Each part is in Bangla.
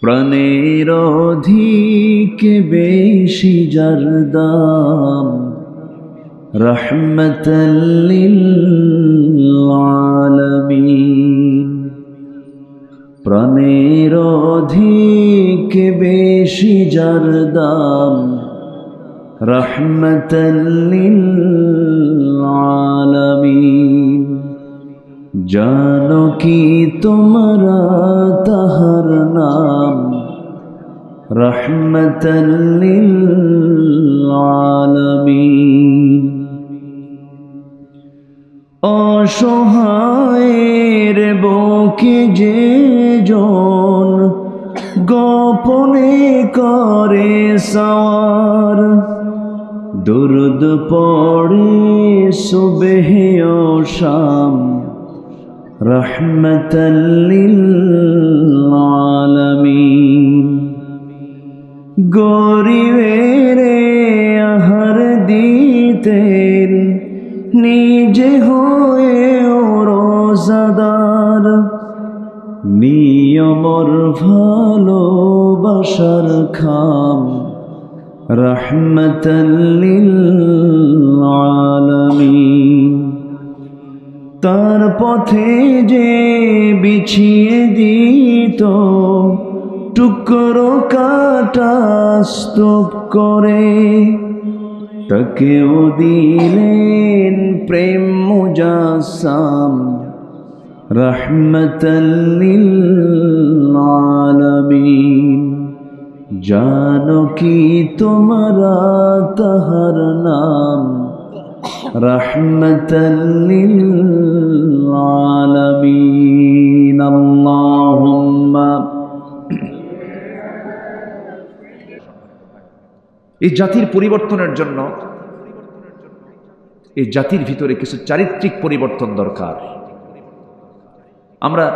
প্রাণের অধিক বেশি যার দাম রহমতাল লিল আলামিন। প্রাণের অধিক বেশি যার দাম রহমতাল লিল আলামিন। জানো কি তোমরা তাহার নাম রহমতাল লিল আলামিন। অসহায়ের বুকে যে জন গোপনে করে সওয়ার, দুরুদ পড়ে সুবহে ও শাম রহমতাল লিল আলামিন। গরিবের আহার দিতেন নিজে হয়ে রোজাদার, নিয়মর ভালোবাসার খাম রহমতাল লিল আলামিন। তার পথে যে বিছিয়ে দিত টুকরো কাটা স্তূপ করে, তাকেও দিলেন প্রেম মুজাসসাম রহমতাল লিল আলামিন। জানো কি তোমরা তাহার নাম রহমতাল লিল আলামিন। আল্লাহুম্মা। এই জাতির পরিবর্তনের জন্য এই জাতির ভিতরে কিছু চারিত্রিক পরিবর্তন দরকার। আমরা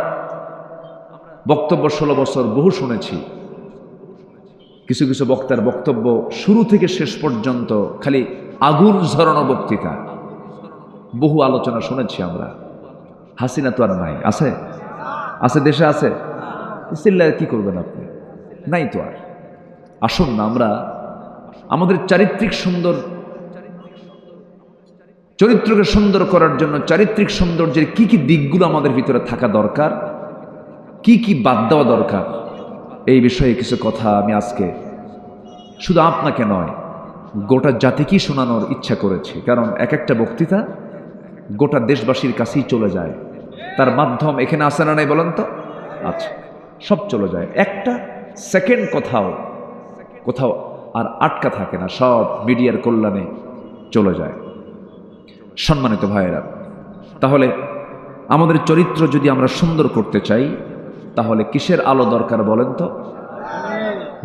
বক্তব্য 16 বছর বহু শুনেছি। কিছু কিছু বক্তার বক্তব্য শুরু থেকে শেষ পর্যন্ত খালি আগুন ঝরানো বক্তৃতা, বহু আলোচনা শুনেছি আমরা। হাসিনা তো আর নাই, আছে? আছে, দেশে আছে। চিল্লায় কি করবেন আপনি? নাই তো আর। আসুন না আমরা আমাদের চরিত্রকে সুন্দর করার জন্য চারিত্রিক সৌন্দর্যের কি কি দিকগুলো আমাদের ভিতরে থাকা দরকার, কি কি বাদ দেওয়া দরকার, এই বিষয়ে কিছু কথা আমি আজকে শুধু আপনাকে নয় গোটা জাতিকেই শোনানোর ইচ্ছা করেছি। কারণ এক একটা বক্তৃতা গোটা দেশবাসীর কাছেই চলে যায়। তার মাধ্যম এখানে আসে না নাই বলেন তো? আচ্ছা, সব চলে যায়। একটা সেকেন্ড কোথাও আর আটকা থাকে না, সব মিডিয়ার কল্যাণে চলে যায়। সম্মানিত ভাইয়েরা, তাহলে আমাদের চরিত্র যদি আমরা সুন্দর করতে চাই তাহলে কিসের আলো দরকার বলেন তো?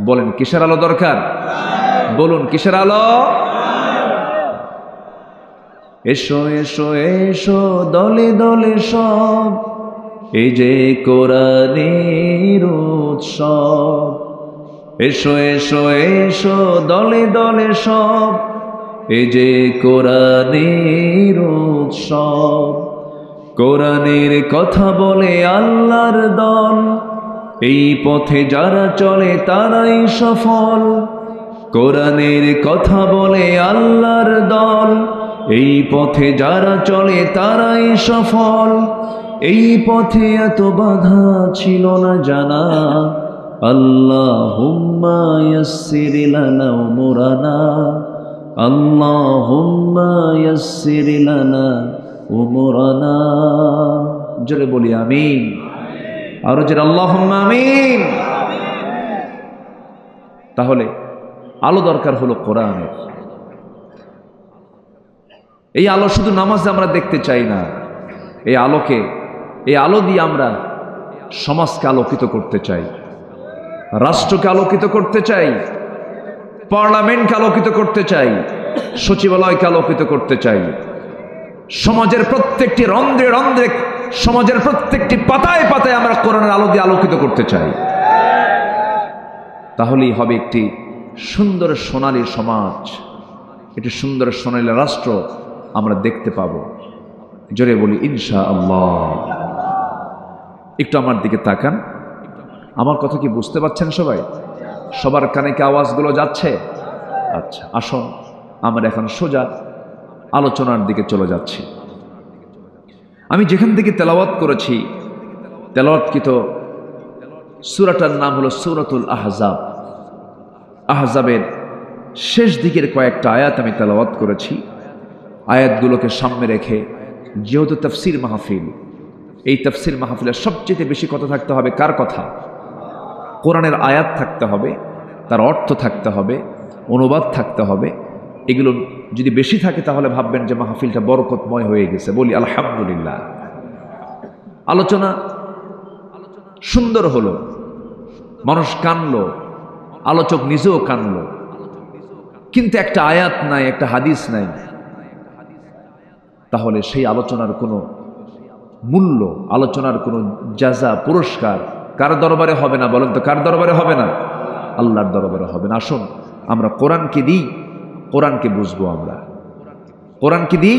বলেন, কিসের আলো দরকার? বলুন, কিসের আলো? এসো এসো এসো দলে দলে সব, এই যে কোরআনের উৎসব। এসো এসো এসো দলে দলে সব, এই যে কোরআনের উৎসব। কোরআনের কথা বলে আল্লাহর দল, এই পথে যারা চলে তারাই সফল। কোরআনের কথা বলে আল্লাহর দল, এই পথে যারা চলে তারাই সফল। এই পথে এত বাধা ছিল না জানা, আল্লাহুম্মা ইয়াসসির লানা উমুরানা, আল্লাহুম্মা ইয়াসসির লানা উমুরানা। জোরে বলি আমিন। আরো জোরে আল্লাহুম্মা আমিন। তাহলে আলো দরকার হলো কোরআনের। এই আলো শুধু নামাজে আমরা দেখতে চাই না, এই আলো দিয়ে আমরা সমাজকে আলোকিত করতে চাই, রাষ্ট্রকে আলোকিত করতে চাই, পার্লামেন্টকে আলোকিত করতে চাই, সচিবালয়কে আলোকিত করতে চাই, সমাজের প্রত্যেকটি রন্ধ্রে রন্ধ্রে, সমাজের প্রত্যেকটি পাতায় পাতায় আমরা কোরআনের আলো দিয়ে আলোকিত করতে চাই। তাহলেই হবে একটি সুন্দর সোনালী সমাজ, একটি সুন্দর সোনালী রাষ্ট্র আমরা দেখতে পাব। জোরে বলি ইনশাআল্লাহ। একটু আমার দিকে তাকান। আমার কথা কি বুঝতে পারছেন সবাই? সবার কানে কি আওয়াজগুলো যাচ্ছে? আচ্ছা, আসুন আমরা এখন সোজা আলোচনার দিকে চলে যাচ্ছি। আমি যেখান থেকে তেলাওয়াত করেছি, তেলাওয়াতকৃত সূরাটার নাম হলো সূরাতুল আহজাব। আহজাবের শেষ দিকের কয়েকটা আয়াত আমি তেলাওয়াত করেছি। আয়াতগুলোকে সামনে রেখে, যেহেতু তাফসির মাহফিল, এই তাফসির মাহফিলের সবচেয়ে বেশি কথা থাকতে হবে কার কথা? কোরআনের আয়াত থাকতে হবে, তার অর্থ থাকতে হবে, অনুবাদ থাকতে হবে। এগুলো যদি বেশি থাকে তাহলে ভাববেন যে মাহফিলটা বরকতময় হয়ে গেছে। বলি আলহামদুলিল্লাহ। আলোচনা সুন্দর হলো, মানুষ কানলো, আলোচক নিজেও কানলো, কিন্তু একটা আয়াত নাই, একটা হাদিস নাই, তাহলে সেই আলোচনার কোনো মূল্য, আলোচনার কোনো জাযা, পুরস্কার কার দরবারে হবে না? বলেন তো, কার দরবারে হবে না? আল্লাহর দরবারে হবে না। আসুন আমরা কোরআনকে দিই, কোরআনকে বুঝবো। আমরা কোরআনকে দিই,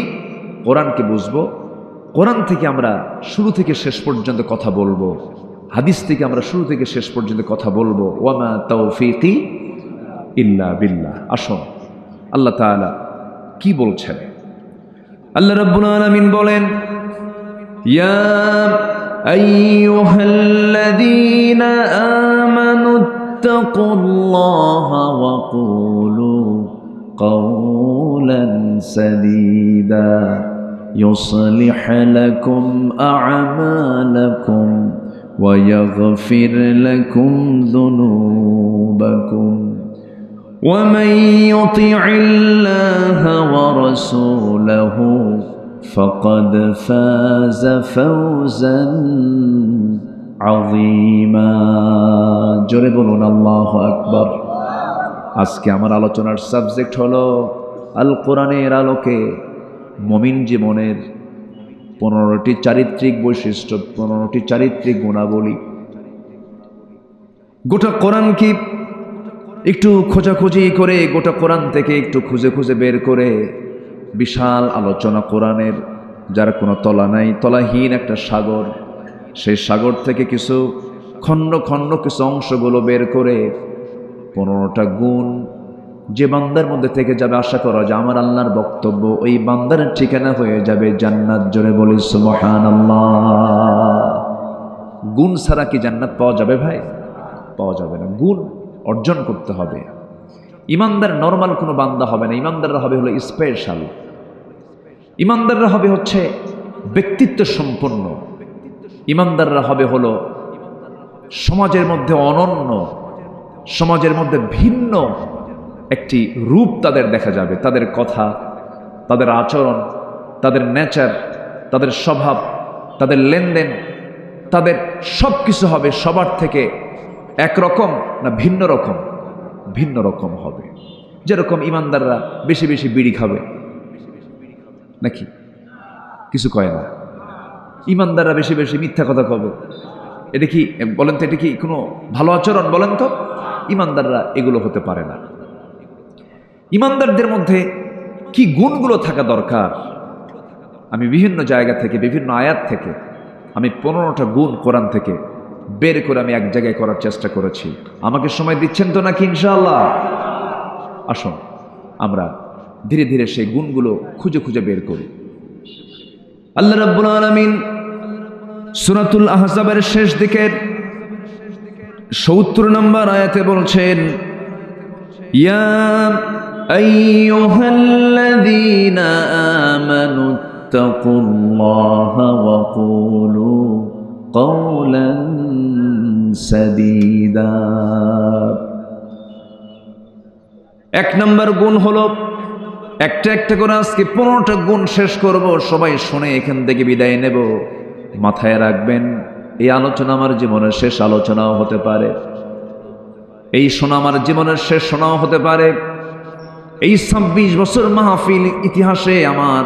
কোরআনকে বুঝবো। কোরআন থেকে আমরা শুরু থেকে শেষ পর্যন্ত কথা বলবো, হাদিস থেকে আমরা শুরু থেকে শেষ পর্যন্ত কথা বলবো। ওয়ামা তাওফীকি ইল্লা বিল্লাহ। আসুন আল্লাহ তাআলা কি বলছেন। আল্লাহ রাব্বুল আলামিন বলেন, ইয়া আইয়ুহাল্লাযীনা আমানুত্তাকুল্লাহা ওয়া কুলু কাওলান সাদীদা يصلح لكم أعمالكم ويغفر لكم ذنوبكم ومن يطع الله ورسوله فقد فاز فوزا عظيما জোরে বলুন আল্লাহু আকবার। আজকে আমার আলোচনার সাবজেক্ট হলো আল কোরআনের আলোকে মুমিন জীবনের 15টি চারিত্রিক বৈশিষ্ট্য, 15টি চারিত্রিক গুণাবলী। গোটা কোরআন কি একটু খোঁজাখুঁজি করে, গোটা কোরআন থেকে একটু খুঁজে খুঁজে বের করে বিশাল আলোচনা কোরআনের, যার কোনো তলা নাই, তলাহীন একটা সাগর, সেই সাগর থেকে কিছু খণ্ড খণ্ড কিছু অংশগুলো বের করে 15টা গুণ যে বান্দার মধ্যে থেকে যাবে, আশা করা যে আমার আল্লাহর বক্তব্য ওই বান্দার ঠিকানা হয়ে যাবে জান্নাত। জোরে বলি সুবহানাল্লাহ। গুণ ছাড়া কি জান্নাত পাওয়া যাবে ভাই? পাওয়া যাবে না। গুণ অর্জন করতে হবে। ইমানদার নরমাল কোনো বান্দা হবে না, ইমানদাররা হবে হলো স্পেশাল। ইমানদাররা হবে হচ্ছে ব্যক্তিত্ব সম্পন্ন। ইমানদাররা হবে হলো সমাজের মধ্যে অনন্য, সমাজের মধ্যে ভিন্ন একটি রূপ তাদের দেখা যাবে। তাদের কথা, তাদের আচরণ, তাদের নেচার, তাদের স্বভাব, তাদের লেনদেন, তাদের সব কিছু হবে সবার থেকে একরকম না ভিন্ন রকম? ভিন্ন রকম হবে। যেরকম ইমানদাররা বেশি বেশি বিড়ি খাবে নাকি? কিছু কয় না। ইমানদাররা বেশি বেশি মিথ্যা কথা কবে, এটা কি বলেন তো? এটা কি কোনো ভালো আচরণ বলেন তো? ইমানদাররা এগুলো হতে পারে না। ইমানদারদের মধ্যে কি গুণগুলো থাকা দরকার? আমি বিভিন্ন জায়গা থেকে, বিভিন্ন আয়াত থেকে আমি 15টা গুণ কোরআন থেকে বের করে আমি এক জায়গায় করার চেষ্টা করেছি। আমাকে সময় দিচ্ছেন তো নাকি ইনশাআল্লাহ? আসুন আমরা ধীরে ধীরে সেই গুণগুলো খুঁজে খুঁজে বের করি। আল্লাহ রাব্বুল আলামিন সূরাতুল আহজাবের শেষ দিকের 70 নম্বর আয়াতে বলছেন, ইয়া আইয়ুহাল্লাযীনা আমানুত্তাকুল্লাহা ওয়া কুলু কাওলান সাদীদা। এক নম্বর গুণ হলো, একটা একটা করে আজকে 15টা গুণ শেষ করব, সবাই শুনে এখান থেকে বিদায় নেব। মাথায় রাখবেন, এই আলোচনা আমার জীবনের শেষ আলোচনাও হতে পারে, এই শোনা আমার জীবনের শেষ শোনাও হতে পারে। এই 26 বছর মাহফিল ইতিহাসে আমার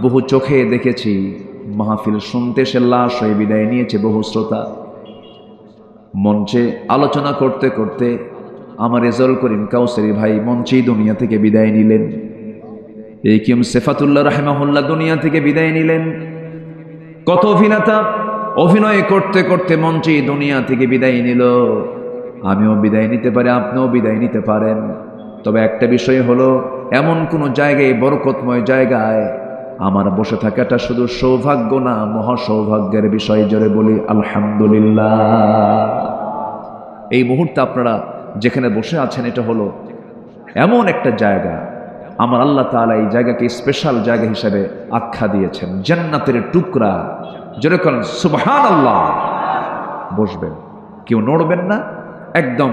বহু চোখে দেখেছি মাহফিল শুনতে সে লাশ হয়ে বিদায় নিয়েছে বহু শ্রোতা। মঞ্চে আলোচনা করতে করতে আমার রেজাউল করিম কাউসারি ভাই মঞ্চেই দুনিয়া থেকে বিদায় নিলেন। এই কিম সেফাতুল্লাহ রাহিমাহুল্লাহ দুনিয়া থেকে বিদায় নিলেন। কত অভিনেতা অভিনয় করতে করতে মঞ্চে দুনিয়া থেকে বিদায় নিল। আমিও বিদায় নিতে পারি, আপনিও বিদায় নিতে পারেন। তবে একটা বিষয় হলো, এমন কোনো জায়গায়, বরকতময় জায়গায় আমার বসে থাকাটা শুধু সৌভাগ্য না, মহা সৌভাগ্যের বিষয়। জোরে বলি আলহামদুলিল্লাহ। এই মুহূর্তে আপনারা যেখানে বসে আছেন, এটা হলো এমন একটা জায়গা, আমার আল্লাহ তাআলা এই জায়গাকে স্পেশাল জায়গা হিসেবে আখ্যা দিয়েছেন, জান্নাতের টুকরা। জোরে করেন সুবহানাল্লাহ। বসবেন, কেউ নড়বেন না। একদম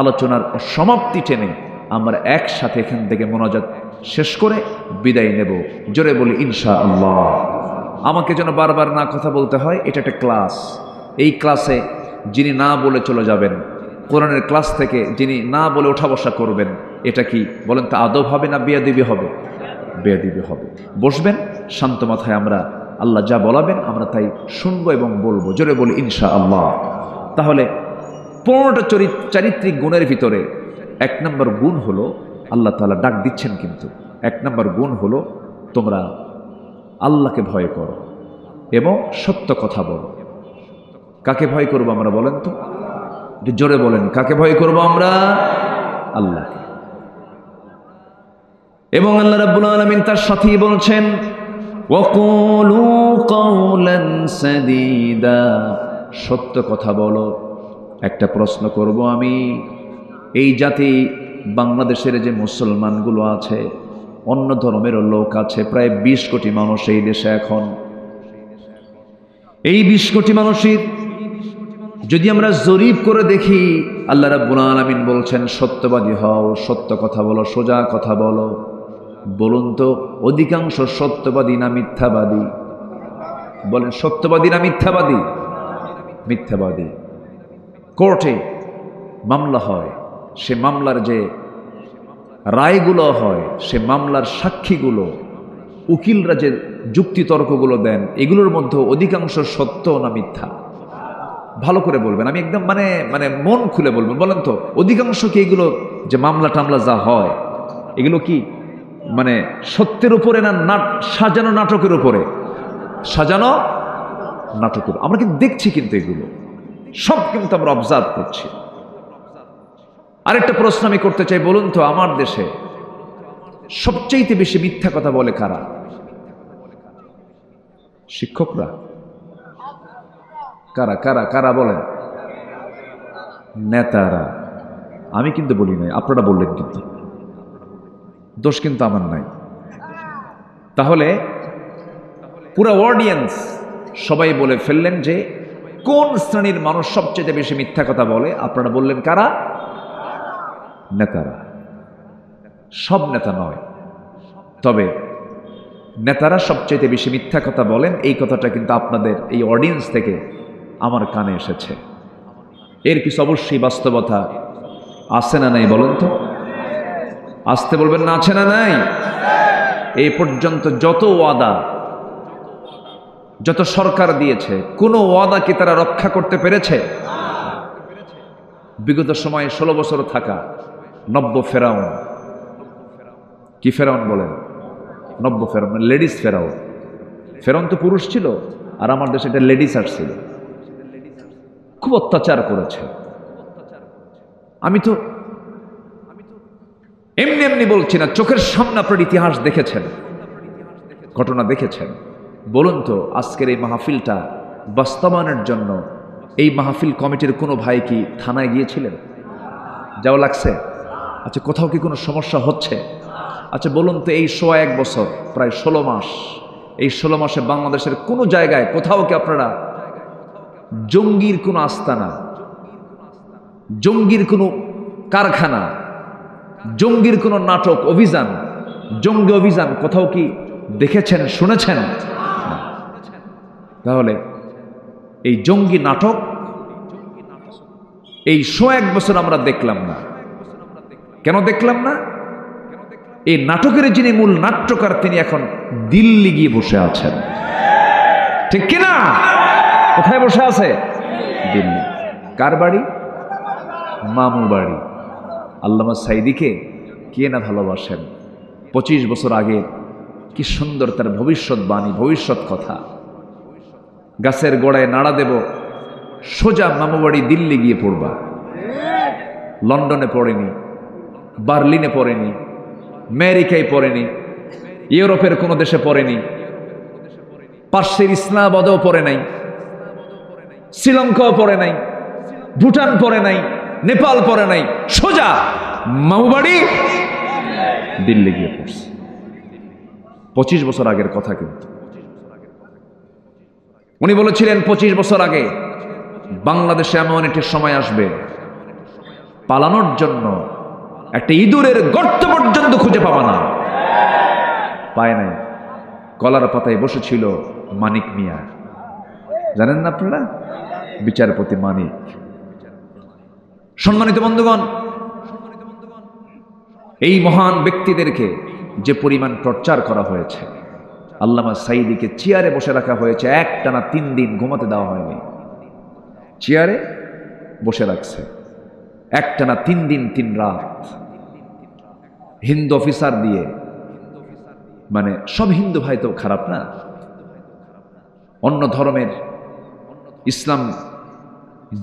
আলোচনার সমাপ্তি টেনে আমরা একসাথে এখান থেকে মোনাজাত শেষ করে বিদায় নেব। জোরে বলি ইনশাআল্লাহ। আমাকে যেন বারবার না কথা বলতে হয়, এটা একটা ক্লাস। এই ক্লাসে যিনি না বলে চলে যাবেন, কোরআনের ক্লাস থেকে যিনি না বলে ওঠা বসা করবেন, এটা কি বলেন তো আদব হবে না বেয়াদবি হবে? বেয়াদবি হবে। বসবেন শান্ত মাথায়, আমরা আল্লাহ যা বলাবেন আমরা তাই শুনবো এবং বলবো। জোরে বলি ইনশাআল্লাহ। তাহলে 15টা চারিত্রিক গুণের ভিতরে 1 নম্বর গুণ হলো, আল্লাহ তাআলা ডাক দিচ্ছেন কিন্তু 1 নম্বর গুণ হলো, তোমরা আল্লাহকে ভয় করো এবং সত্য কথা বলো। কাকে ভয় করবো আমরা বলেন তো? জোরে বলেন, কাকে ভয় করবো আমরা? আল্লাহকে। এবং আল্লাহ রাব্বুল আলামিন তার সাথেই বলছেন, ওয়াকুলু কাওলান সাদীদা, সত্য কথা বলো। একটা প্রশ্ন করব আমি, এই জাতি বাংলাদেশের যে মুসলমানগুলো আছে, অন্য ধর্মেরও লোক আছে, প্রায় 20 কোটি মানুষ এই দেশে এখন। এই 20 কোটি মানুষের যদি আমরা জরিপ করে দেখি, আল্লাহ রাব্বুল আলামিন বলছেন সত্যবাদী হও, সত্য কথা বলো, সোজা কথা বলো। বলুন তো, অধিকাংশ সত্যবাদী না মিথ্যাবাদী? বলেন, সত্যবাদী না মিথ্যাবাদী? মিথ্যাবাদী। কোর্টে মামলা হয়, সে মামলার যে রায়গুলো হয়, সে মামলার সাক্ষীগুলো, উকিলরা যে যুক্তিতর্কগুলো দেন, এগুলোর মধ্যে অধিকাংশ সত্য না মিথ্যা? ভালো করে বলবেন, আমি একদম মানে মন খুলে বলবেন। বলেন তো, অধিকাংশ কি এগুলো যে মামলা টামলা যা হয়, এগুলো কি মানে সত্যের উপরে না সাজানো নাটকের উপরে? সাজানো নাটকের। আমরা কিন্তু দেখছি, কিন্তু এগুলো সব কিন্তু আমরা অবজার্ভ করছি। আরেকটা প্রশ্ন আমি করতে চাই, বলুন তো, আমার দেশে সবচেয়ে বেশি মিথ্যা কথা বলে কারা? শিক্ষকরা? কারা কারা কারা বলেন? নেতারা। আমি কিন্তু বলি নাই, আপনারা বললেন, কিন্তু দোষ কিন্তু আমার নাই। তাহলে পুরো অডিয়েন্স সবাই বলে ফেললেন যে কোন শ্রেণীর মানুষ সবচেয়ে বেশি মিথ্যা কথা বলে? আপনারা বললেন কারা? নেতারা। সব নেতা নয়, তবে নেতারা সবচেয়ে বেশি মিথ্যা কথা বলেন। এই কথাটা কিন্তু আপনাদের এই অডিয়েন্স থেকে আমার কানে এসেছে। এর কিছু অবশ্যই বাস্তবতা আছে না নাই বলেন তো? আসতে বলবেন না, আছে না নাই? এই পর্যন্ত যত ওয়াদা, যত সরকার দিয়েছে, কোনো ওয়াদা কি তারা রক্ষা করতে পেরেছে? বিগত সময়ে 16 বছর থাকা নব্য ফেরাউন, কি ফেরাউন বলেন? নব্য ফেরাউন, লেডিস ফেরাউন। ফেরাউন তো পুরুষ ছিল, আর আমার দেশে একটা লেডিস আসছিল, খুব অত্যাচার করেছে। আমি তো এমনি এমনি বলছি না, চোখের সামনে আপনার ইতিহাস দেখেছেন, ঘটনা দেখেছেন। বলুন তো, আজকের এই মাহফিলটা বাস্তবায়নের জন্য এই মাহফিল কমিটির কোনো ভাই কি থানায় গিয়েছিলেন? যাওয়া লাগছে? আচ্ছা, কোথাও কি কোনো সমস্যা হচ্ছে? আচ্ছা বলুন তো, এই 1 বছর, প্রায় 16 মাস, এই 16 মাসে বাংলাদেশের কোনো জায়গায় কোথাও কি আপনারা জঙ্গির কোনো আস্তানা, জঙ্গির কোনো কারখানা, জঙ্গির কোনো নাটক, অভিযান, জঙ্গি অভিযান কোথাও কি দেখেছেন, শুনেছেন? তাহলে এই জঙ্গি নাটক এই 1 বছর আমরা দেখলাম না। কেন দেখলাম না? এই নাটকের যিনি মূল নাট্যকার, তিনি এখন দিল্লি গিয়ে বসে আছেন, ঠিক কিনা? কোথায় বসে আছে? দিল্লি। কার বাড়ি? মামু বাড়ি। আল্লামা সাইদিকে কে না ভালোবাসেন? 25 বছর আগে কি সুন্দর তার ভবিষ্যৎবাণী, ভবিষ্যৎ কথা। গাছের গোড়ায় নাড়া দেব, সোজা মামাবাড়ি দিল্লি গিয়ে পড়বা। লন্ডনে পড়েনি, বার্লিনে পড়েনি, আমেরিকায় পড়েনি, ইউরোপের কোনো দেশে পড়েনি, পার্শ্বের ইসলামাবাদেও পড়ে নাই, শ্রীলঙ্কাও পড়ে নাই, ভুটান পড়ে নাই, নেপাল পড়ে নাই, সোজা মামাবাড়ি দিল্লি গিয়ে পড়ছে। 25 বছর আগের কথা। কিন্তু উনি বলেছিলেন 25 বছর আগে বাংলাদেশে এমন একটা সময় আসবে, পালানোর জন্য একটা ইঁদুরের গর্ত পর্যন্ত খুঁজে পাবা না। পায় নাই। কলার পাতায় বসেছিল মানিক মিয়া, জানেন না আপনারা? বিচারপতি মানিক। সম্মানিত বন্ধুগণ, এই মহান ব্যক্তিদেরকে যে পরিমাণ টর্চার করা হয়েছে, আল্লামা সাঈদীকে চেয়ারে বসে রাখা হয়েছে, একটানা 3 দিন ঘুমাতে দেওয়া হয়নি। চেয়ারে বসে রাখছে একটানা 3 দিন 3 রাত। হিন্দু অফিসার দিয়ে, মানে সব হিন্দু ভাই তো খারাপ না, অন্য ধর্মের ইসলাম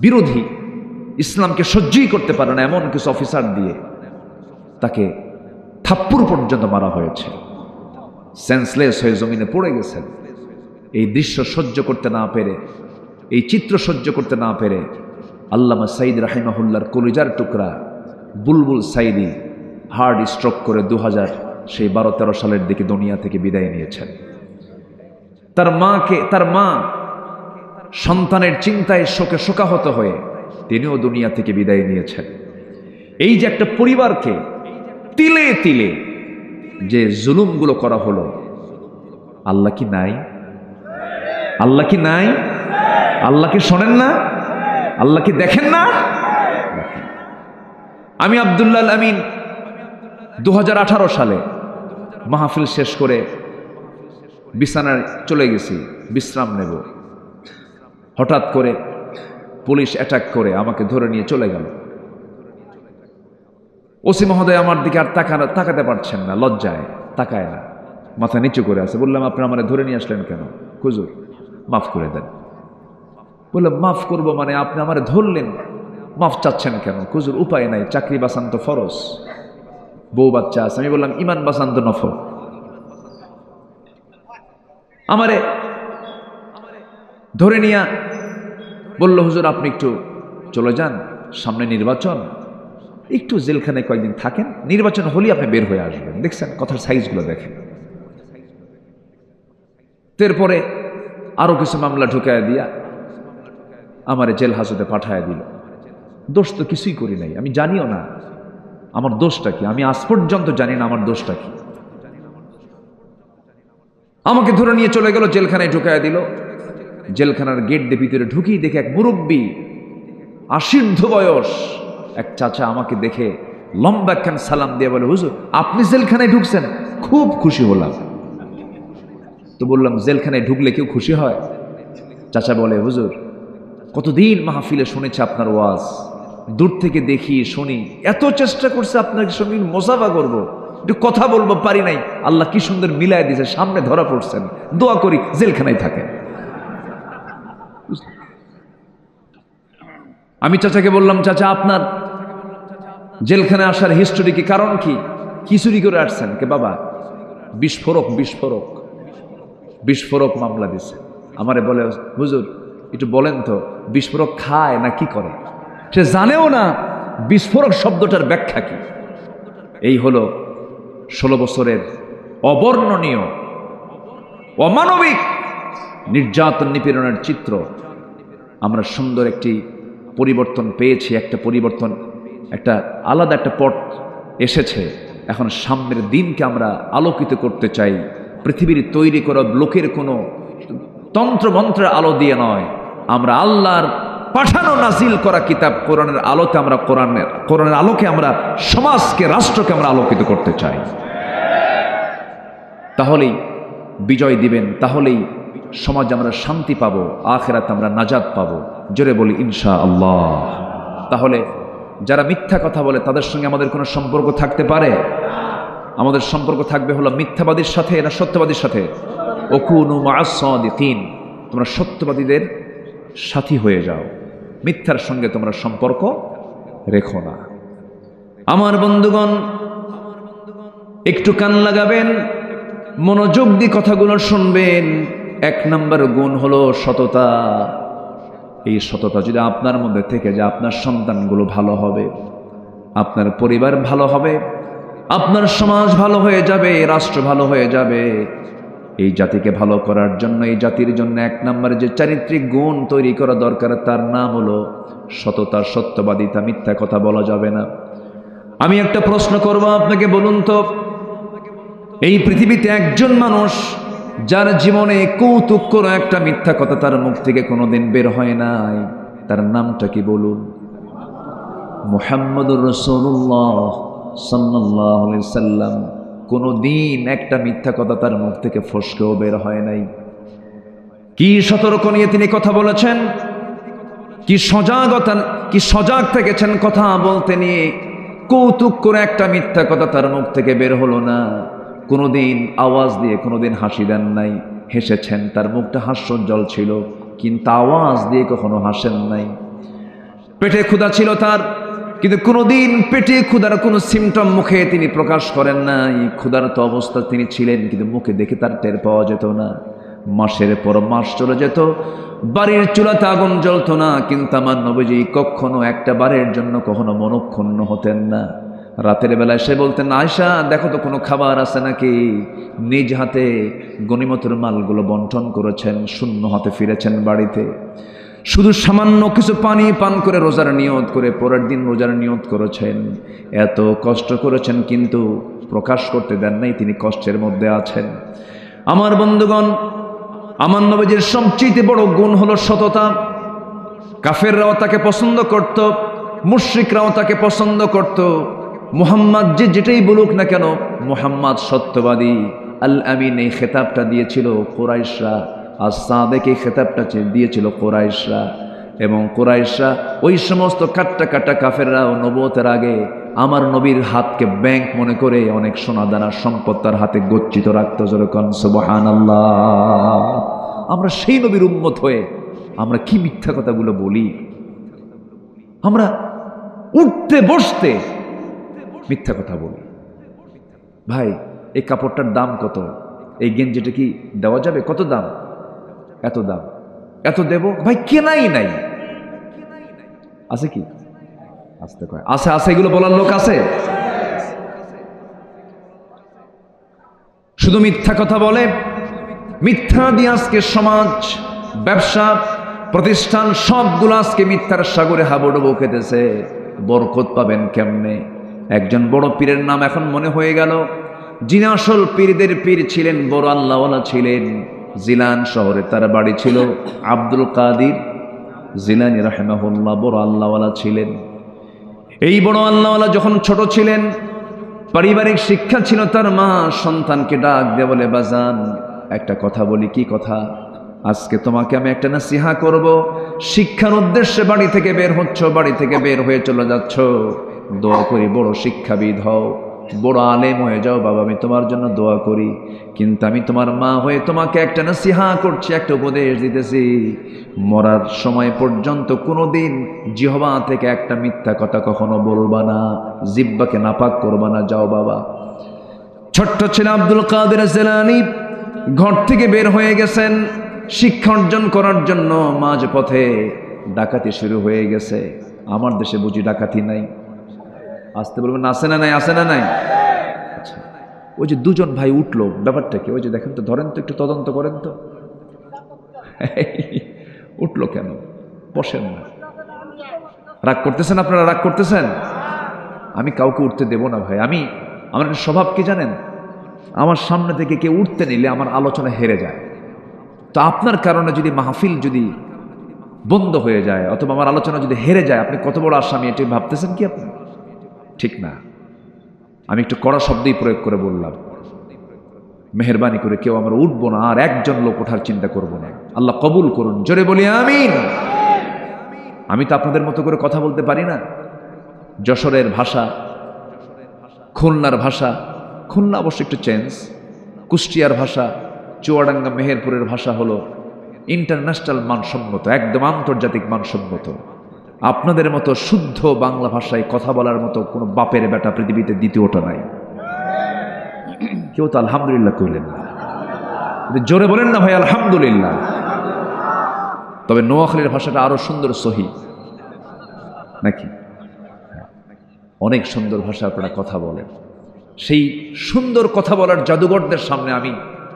বিরোধী, ইসলামকে সহ্যই করতে পারে না এমন কিছু অফিসার দিয়ে তাকে থাপ্পড় পর্যন্ত মারা হয়েছে। সেন্সলেস হয়ে জমিনে পড়ে গেছেন। এই দৃশ্য সহ্য করতে না পেরে, এই চিত্র সহ্য করতে না পেরে আল্লামা সাঈদ রাহিমাহুল্লাহর কলিজার টুকরা বুলবুল সাঈদী হার্ট স্ট্রোক করে 2012-13 সালের দিকে দুনিয়া থেকে বিদায় নিয়েছেন। তার মা সন্তানের চিন্তায় শোকে শোকাহত হয়ে তিনিও দুনিয়া থেকে বিদায় নিয়েছেন। এই যে একটা পরিবারকে তিলে তিলে যে জুলুমগুলো করা হলো, আল্লাহ কি নাই? আল্লাহ কি নাই? আল্লাহকে শোনেন না? আল্লাহকে দেখেন না? আমি আব্দুল্লাহ আল আমিন 2018 সালে মাহফিল শেষ করে বিছানায় চলে গেছি বিশ্রাম নেব। হঠাৎ করে পুলিশ অ্যাটাক করে আমাকে ধরে নিয়ে চলে গেল। ওসি মহোদয় আমার দিকে আর তাকাতে পারছেন না, লজ্জায় তাকায় না, মাথা নিচু করে আছে। বললাম, আপনি আমারে ধরে নিয়ে আসলেন কেন? হুজুর মাফ করে দেন। বললাম, মাফ করব মানে? আপনি আমারে ধরলেন, মাফ চাচ্ছেন কেন? হুজুর উপায় নাই, চাকরি বাঁচান তো ফরজ, বউ বাচ্চা আছে। আমি বললাম, ইমান বাঁচান তো নফল। আমারে ধরে নিয়ে বলল, হুজুর আপনি একটু চলে যান, সামনে নির্বাচন, একটু জেলখানায় কয়েকদিন থাকেন, নির্বাচন হলেই আপনি বের হয়ে আসবেন। দেখছেন কথার সাইজগুলো দেখেন। এরপরে আরো কিছু মামলা ঢুকায় দিয়া আমারে জেল হাজতে পাঠায় দিল। দোষ তো কিছুই করি নাই, আমি জানিও না আমার দোষটা কি, আমি আজ পর্যন্ত জানি না আমার দোষটা কি। আমাকে ধরে নিয়ে চলে গেল, জেলখানায় ঢুকায় দিল। জেলখানার গেট দিয়ে ভিতরে ঢুকি দেখে এক মুরব্বী, আশীর্ধ বয়স এক চাচা আমাকে দেখে লম্বা একখান সালাম দিয়ে বলে, হুজুর আপনি জেলখানায় ঢুকছেন? খুব খুশি হলাম। তো বললাম, জেলখানায় ঢুকলে কেউ খুশি হয়? চাচা বলে, হুজুর কতদিন মাহফিলে শুনেছি আপনার ওয়াজ, দূর থেকে দেখি শুনি, এত চেষ্টা করছে আপনার সঙ্গে মোসাফা করব, একটু কথা বলবো, পারি নাই। আল্লাহ কি সুন্দর মিলাই দিয়েছে, সামনে ধরা পড়ছেন, দোয়া করি জেলখানায় থাকেন। আমি চাচাকে বললাম, চাচা আপনার জেলখানায় আসার হিস্টোরি কি, কারণ কি, কি চুরি করে আসছেন? কে বাবা, বিস্ফোরক মামলা দিছে। আমারে বলে, হুজুর একটু বলেন তো বিস্ফোরক খায় না কি করে? সে জানেও না বিস্ফোরক শব্দটার ব্যাখ্যা কি। এই হলো 16 বছরের অবর্ণনীয় অমানবিক নির্যাতন নিপীড়নের চিত্র। আমরা সুন্দর একটি পরিবর্তন পেয়েছি, একটা পরিবর্তন, একটা আলাদা একটা পথ এসেছে। এখন সামনের দিনকে আমরা আলোকিত করতে চাই। পৃথিবীর তৈরি করা লোকের কোনো তন্ত্রমন্ত্রের আলো দিয়ে নয়, আমরা আল্লাহর পাঠানো নাজিল করা কিতাব কোরআনের আলোতে, আমরা কোরআনের আলোকে আমরা সমাজকে, রাষ্ট্রকে আমরা আলোকিত করতে চাই। তাহলেই বিজয় দিবেন, তাহলেই সমাজে আমরা শান্তি পাবো, আখিরাতে আমরা নাজাত পাবো। জোরে বলি ইনশাআল্লাহ। তাহলে যারা মিথ্যা কথা বলে তাদের সঙ্গে আমাদের কোনো সম্পর্ক থাকতে পারে? আমাদের সম্পর্ক থাকবে হলো মিথ্যাবাদীর সাথে না সত্যবাদীর সাথে? ওকুনু মা'আস সাদিকিন, তোমরা সত্যবাদীদের সাথী হয়ে যাও, মিথ্যার সঙ্গে তোমরা সম্পর্ক রেখো না। আমার বন্ধুগণ, একটু কান লাগাবেন, মনোযোগ দিয়ে কথাগুলো শুনবেন। 1 নম্বর গুণ হলো সততা। এই সততা যদি আপনার মধ্যে থেকে যায়, আপনার সন্তানগুলো ভালো হবে, আপনার পরিবার ভালো হবে, আপনার সমাজ ভালো হয়ে যাবে, রাষ্ট্র ভালো হয়ে যাবে। এই জাতিকে ভালো করার জন্য, এই জাতির জন্য 1 নম্বরে যে চারিত্রিক গুণ তৈরি করা দরকার, তার নাম হলো সততা, সত্যবাদিতা। মিথ্যা কথা বলা যাবে না। আমি একটা প্রশ্ন করব আপনাকে, বলুন তো, এই পৃথিবীতে একজন মানুষ যার জীবনে কৌতুক করে একটা মিথ্যা কথা তার মুখ থেকে কোনোদিন বের হয় নাই, তার নামটা কি বলুন? মুহাম্মদুর রাসূলুল্লাহ সাল্লাল্লাহু আলাইহি সাল্লাম। কোনোদিন একটা মিথ্যা কথা তার মুখ থেকে ফসকেও বের হয় নাই। কি সতর্ক নিয়ে তিনি কথা বলেছেন, কি সজাগ থেকেছেন কথা বলতে নিয়ে। কৌতুক করে একটা মিথ্যা কথা তার মুখ থেকে বের হলো না। কোনোদিন আওয়াজ দিয়ে কোনোদিন হাসি দেন নাই, হেসেছেন, তার মুখটা হাস্যোজ্জ্বল ছিল, কিন্তু আওয়াজ দিয়ে কখনো হাসেন নাই। পেটে ক্ষুধা ছিল তার, কিন্তু কোনোদিন পেটে ক্ষুধার কোনো সিমটম মুখে তিনি প্রকাশ করেন নাই। ক্ষুধার্ত অবস্থা তিনি ছিলেন, কিন্তু মুখে দেখে তার টের পাওয়া যেত না। মাসের পর মাস চলে যেত, বাড়ির চুলাতে আগুন জ্বলতো না, কিন্তু আমার নবীজি কখনো একটা বারের জন্য কখনো মনক্ষুণ্ণ হতেন না। রাতের বেলায় সে বলতেন, আয়েশা দেখো তো কোনো খাবার আছে নাকি। নিজ হাতে গনিমতের মালগুলো বন্টন করেছেন, শূন্য হাতে ফিরেছেন বাড়িতে। শুধু সামান্য কিছু পানি পান করে রোজার নিয়ত করে পরের দিন রোজার নিয়ত করেছেন। এত কষ্ট করেছেন, কিন্তু প্রকাশ করতে দেন নাই তিনি কষ্টের মধ্যে আছেন। আমার বন্ধুগণ, আমার নবীজির সবচেয়ে বড় গুণ হলো সততা। কাফেররাও তাকে পছন্দ করত, মুশরিকরাও তাকে পছন্দ করত। মুহাম্মদ যেটাই বলুক না কেন, মুহাম্মদ সত্যবাদী। আল আমিন এই খেতাবটা দিয়েছিল কুরাইশরা, আর সাদেক এই খেতাবটা দিয়েছিল কুরাইশরা। এবং কুরাইশরা, ওই সমস্ত কাট্টা কাফেররাও নবুয়তের আগে আমার নবীর হাতকে ব্যাংক মনে করে অনেক সোনাদানা সম্পদ তার হাতে গচ্ছিত রাখত। যেরকম সুবহানাল্লাহ। আমরা সেই নবীর উম্মত হয়ে আমরা কি মিথ্যা কথাগুলো বলি। আমরা উঠতে বসতে মিথ্যা কথা বলি। ভাই, এই কাপড়টার দাম কত? এই গেঞ্জিটা কি দেওয়া যাবে? কত দাম? এত দাম। এত দেব? ভাই কেনাই নাই। আছে কি? আসতে কয় আছে, আছে, এগুলো বলার লোক আছে? শুধু মিথ্যা কথা বলে। মিথ্যা দিয়ে আজকে সমাজ, ব্যবসা, প্রতিষ্ঠান সবগুলো আজকে মিথ্যার সাগরে হাবুডুবু খেতেছে। বরকত পাবেন কেমনে? একজন বড় পীরের নাম এখন মনে হয়ে গেল, যিনি আসল পীরদের পীর ছিলেন, বড় আল্লাহওয়ালা ছিলেন। জিলান শহরে তার বাড়ি ছিল। আব্দুল কাদির জিলানী রাহিমাহুল্লাহ বড় আল্লাহওয়ালা ছিলেন। এই বড় আল্লাহওয়ালা যখন ছোট ছিলেন, পারিবারিক শিক্ষা ছিল তার মা সন্তানকে ডাক দিয়ে বলে, বাজান একটা কথা বলি। কি কথা? আজকে তোমাকে আমি একটা নসিহা করব। শিক্ষার উদ্দেশ্যে বাড়ি থেকে বের হচ্ছ, বাড়ি থেকে বের হয়ে চলে যাচ্ছ, দোয়া করি বড় শিক্ষাবিদ হও, বড় আলেম হয়ে যাও বাবা, আমি তোমার জন্য দোয়া করি। কিন্তু আমি তোমার মা হয়ে তোমাকে একটা নসিহা করছি, একটা উপদেশ দিতেছি। মরার সময় পর্যন্ত কোনোদিন জিহবা থেকে একটা মিথ্যা কথা কখনো বলবা না, জিহ্বাকে নাপাক করবা না। যাও বাবা। ছোট্ট ছেলে আব্দুল কাদের জিলানী ঘর থেকে বের হয়ে গেছেন শিক্ষা অর্জন করার জন্য। মাঝ পথে ডাকাতি শুরু হয়ে গেছে। আমার দেশে বুঝি ডাকাতি নাই? আসতে বলবেন আসে না নাই? আসে না নাই? আচ্ছা, ওই যে দুজন ভাই উঠলো, ব্যাপারটা কি? ওই যে দেখেন তো, ধরেন তো, একটু তদন্ত করেন তো। উঠলো কেন? বসেন না। রাগ করতেছেন আপনারা? রাগ করতেছেন? আমি কাউকে উঠতে দেব না ভাই। আমার একটা স্বভাব কি জানেন? আমার সামনে থেকে কেউ উঠতে নিলে আমার আলোচনা হেরে যায়। তো আপনার কারণে যদি মাহফিল যদি বন্ধ হয়ে যায়, অথবা আমার আলোচনা যদি হেরে যায়, আপনি কত বড় আসামি এটি ভাবতেছেন কি আপনি? ঠিক না। আমি একটু কড়া শব্দই প্রয়োগ করে বললাম, মেহেরবানি করে কেউ আমরা উঠবো না, আর একজন লোক ওঠার চিন্তা করব না। আল্লাহ কবুল করুন। জোরে বলি আমিন। আমি তো আপনাদের মতো করে কথা বলতে পারি না। যশোরের ভাষা, খুলনার ভাষা, খুলনা অবশ্য একটু চেঞ্জ, কুষ্টিয়ার ভাষা, চুয়াডাঙ্গা মেহেরপুরের ভাষা হলো ইন্টারন্যাশনাল মানসম্মত, একদম আন্তর্জাতিক মানসম্মত। আপনাদের মতো শুদ্ধ বাংলা ভাষায় কথা বলার মতো কোনো বাপের বেটা পৃথিবীতে দ্বিতীয়টা নাই। কেউ তো আলহামদুলিল্লাহ কইলেন না, জোরে বলেন না ভাই আলহামদুলিল্লাহ। তবে নোয়াখালীর ভাষাটা আরো সুন্দর, সহি নাকি? অনেক সুন্দর ভাষা আপনারা কথা বলেন। সেই সুন্দর কথা বলার জাদুঘরদের সামনে আমি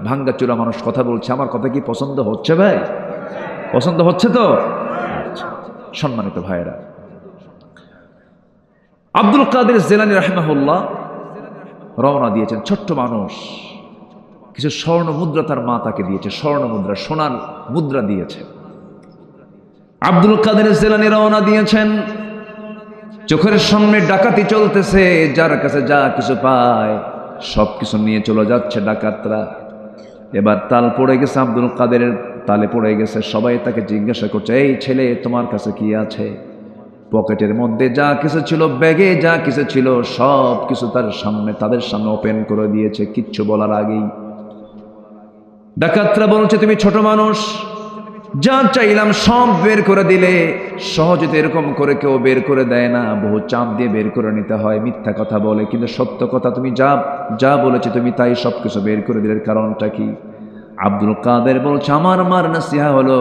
ভাঙ্গাচুরা মানুষ কথা বলছে, আমার কথা কি পছন্দ হচ্ছে ভাই? পছন্দ হচ্ছে তো? আচ্ছা, সম্মানিত ভাইয়েরা, আব্দুল কাদের জিলানী রাহিমাহুল্লাহ রওনা দিয়েছেন। ছোট্ট মানুষ, কিছু স্বর্ণ মুদ্রা তার মা তাকে দিয়েছে, স্বর্ণ মুদ্রা, সোনার মুদ্রা দিয়েছে। আব্দুল কাদের জিলানী রওনা দিয়েছেন, চোখের সামনে ডাকাতি চলতেছে, যার কাছে যা কিছু পায় সব কিছু নিয়ে চলে যাচ্ছে ডাকাতরা। এবার তাল পড়ে গেছে, আব্দুল কাদেরের তালে পড়ে গেছে। সবাই তাকে জিজ্ঞাসা করছে, এই ছেলে তোমার কাছে কি আছে? পকেটের মধ্যে যা কিছু ছিল, ব্যাগে যা কিছু ছিল, সব কিছু তার সামনে, তাদের সামনে ওপেন করে দিয়েছে কিচ্ছু বলার আগেই। ডাকাতরা বলছে, তুমি ছোট মানুষ, যা চাইলাম সব বের করে দিলে। সহজে তো এরকম করে কেউ বের করে দেয় না, বহু চাপ দিয়ে বের করে নিতে হয়। মিথ্যা কথা বলে, কিন্তু সত্য কথা তুমি যা বলেছে তুমি তাই সবকিছু বের করে দিলে, কারণটা কি? আব্দুল কাদের বলছে, আমার মার নসিহা হলো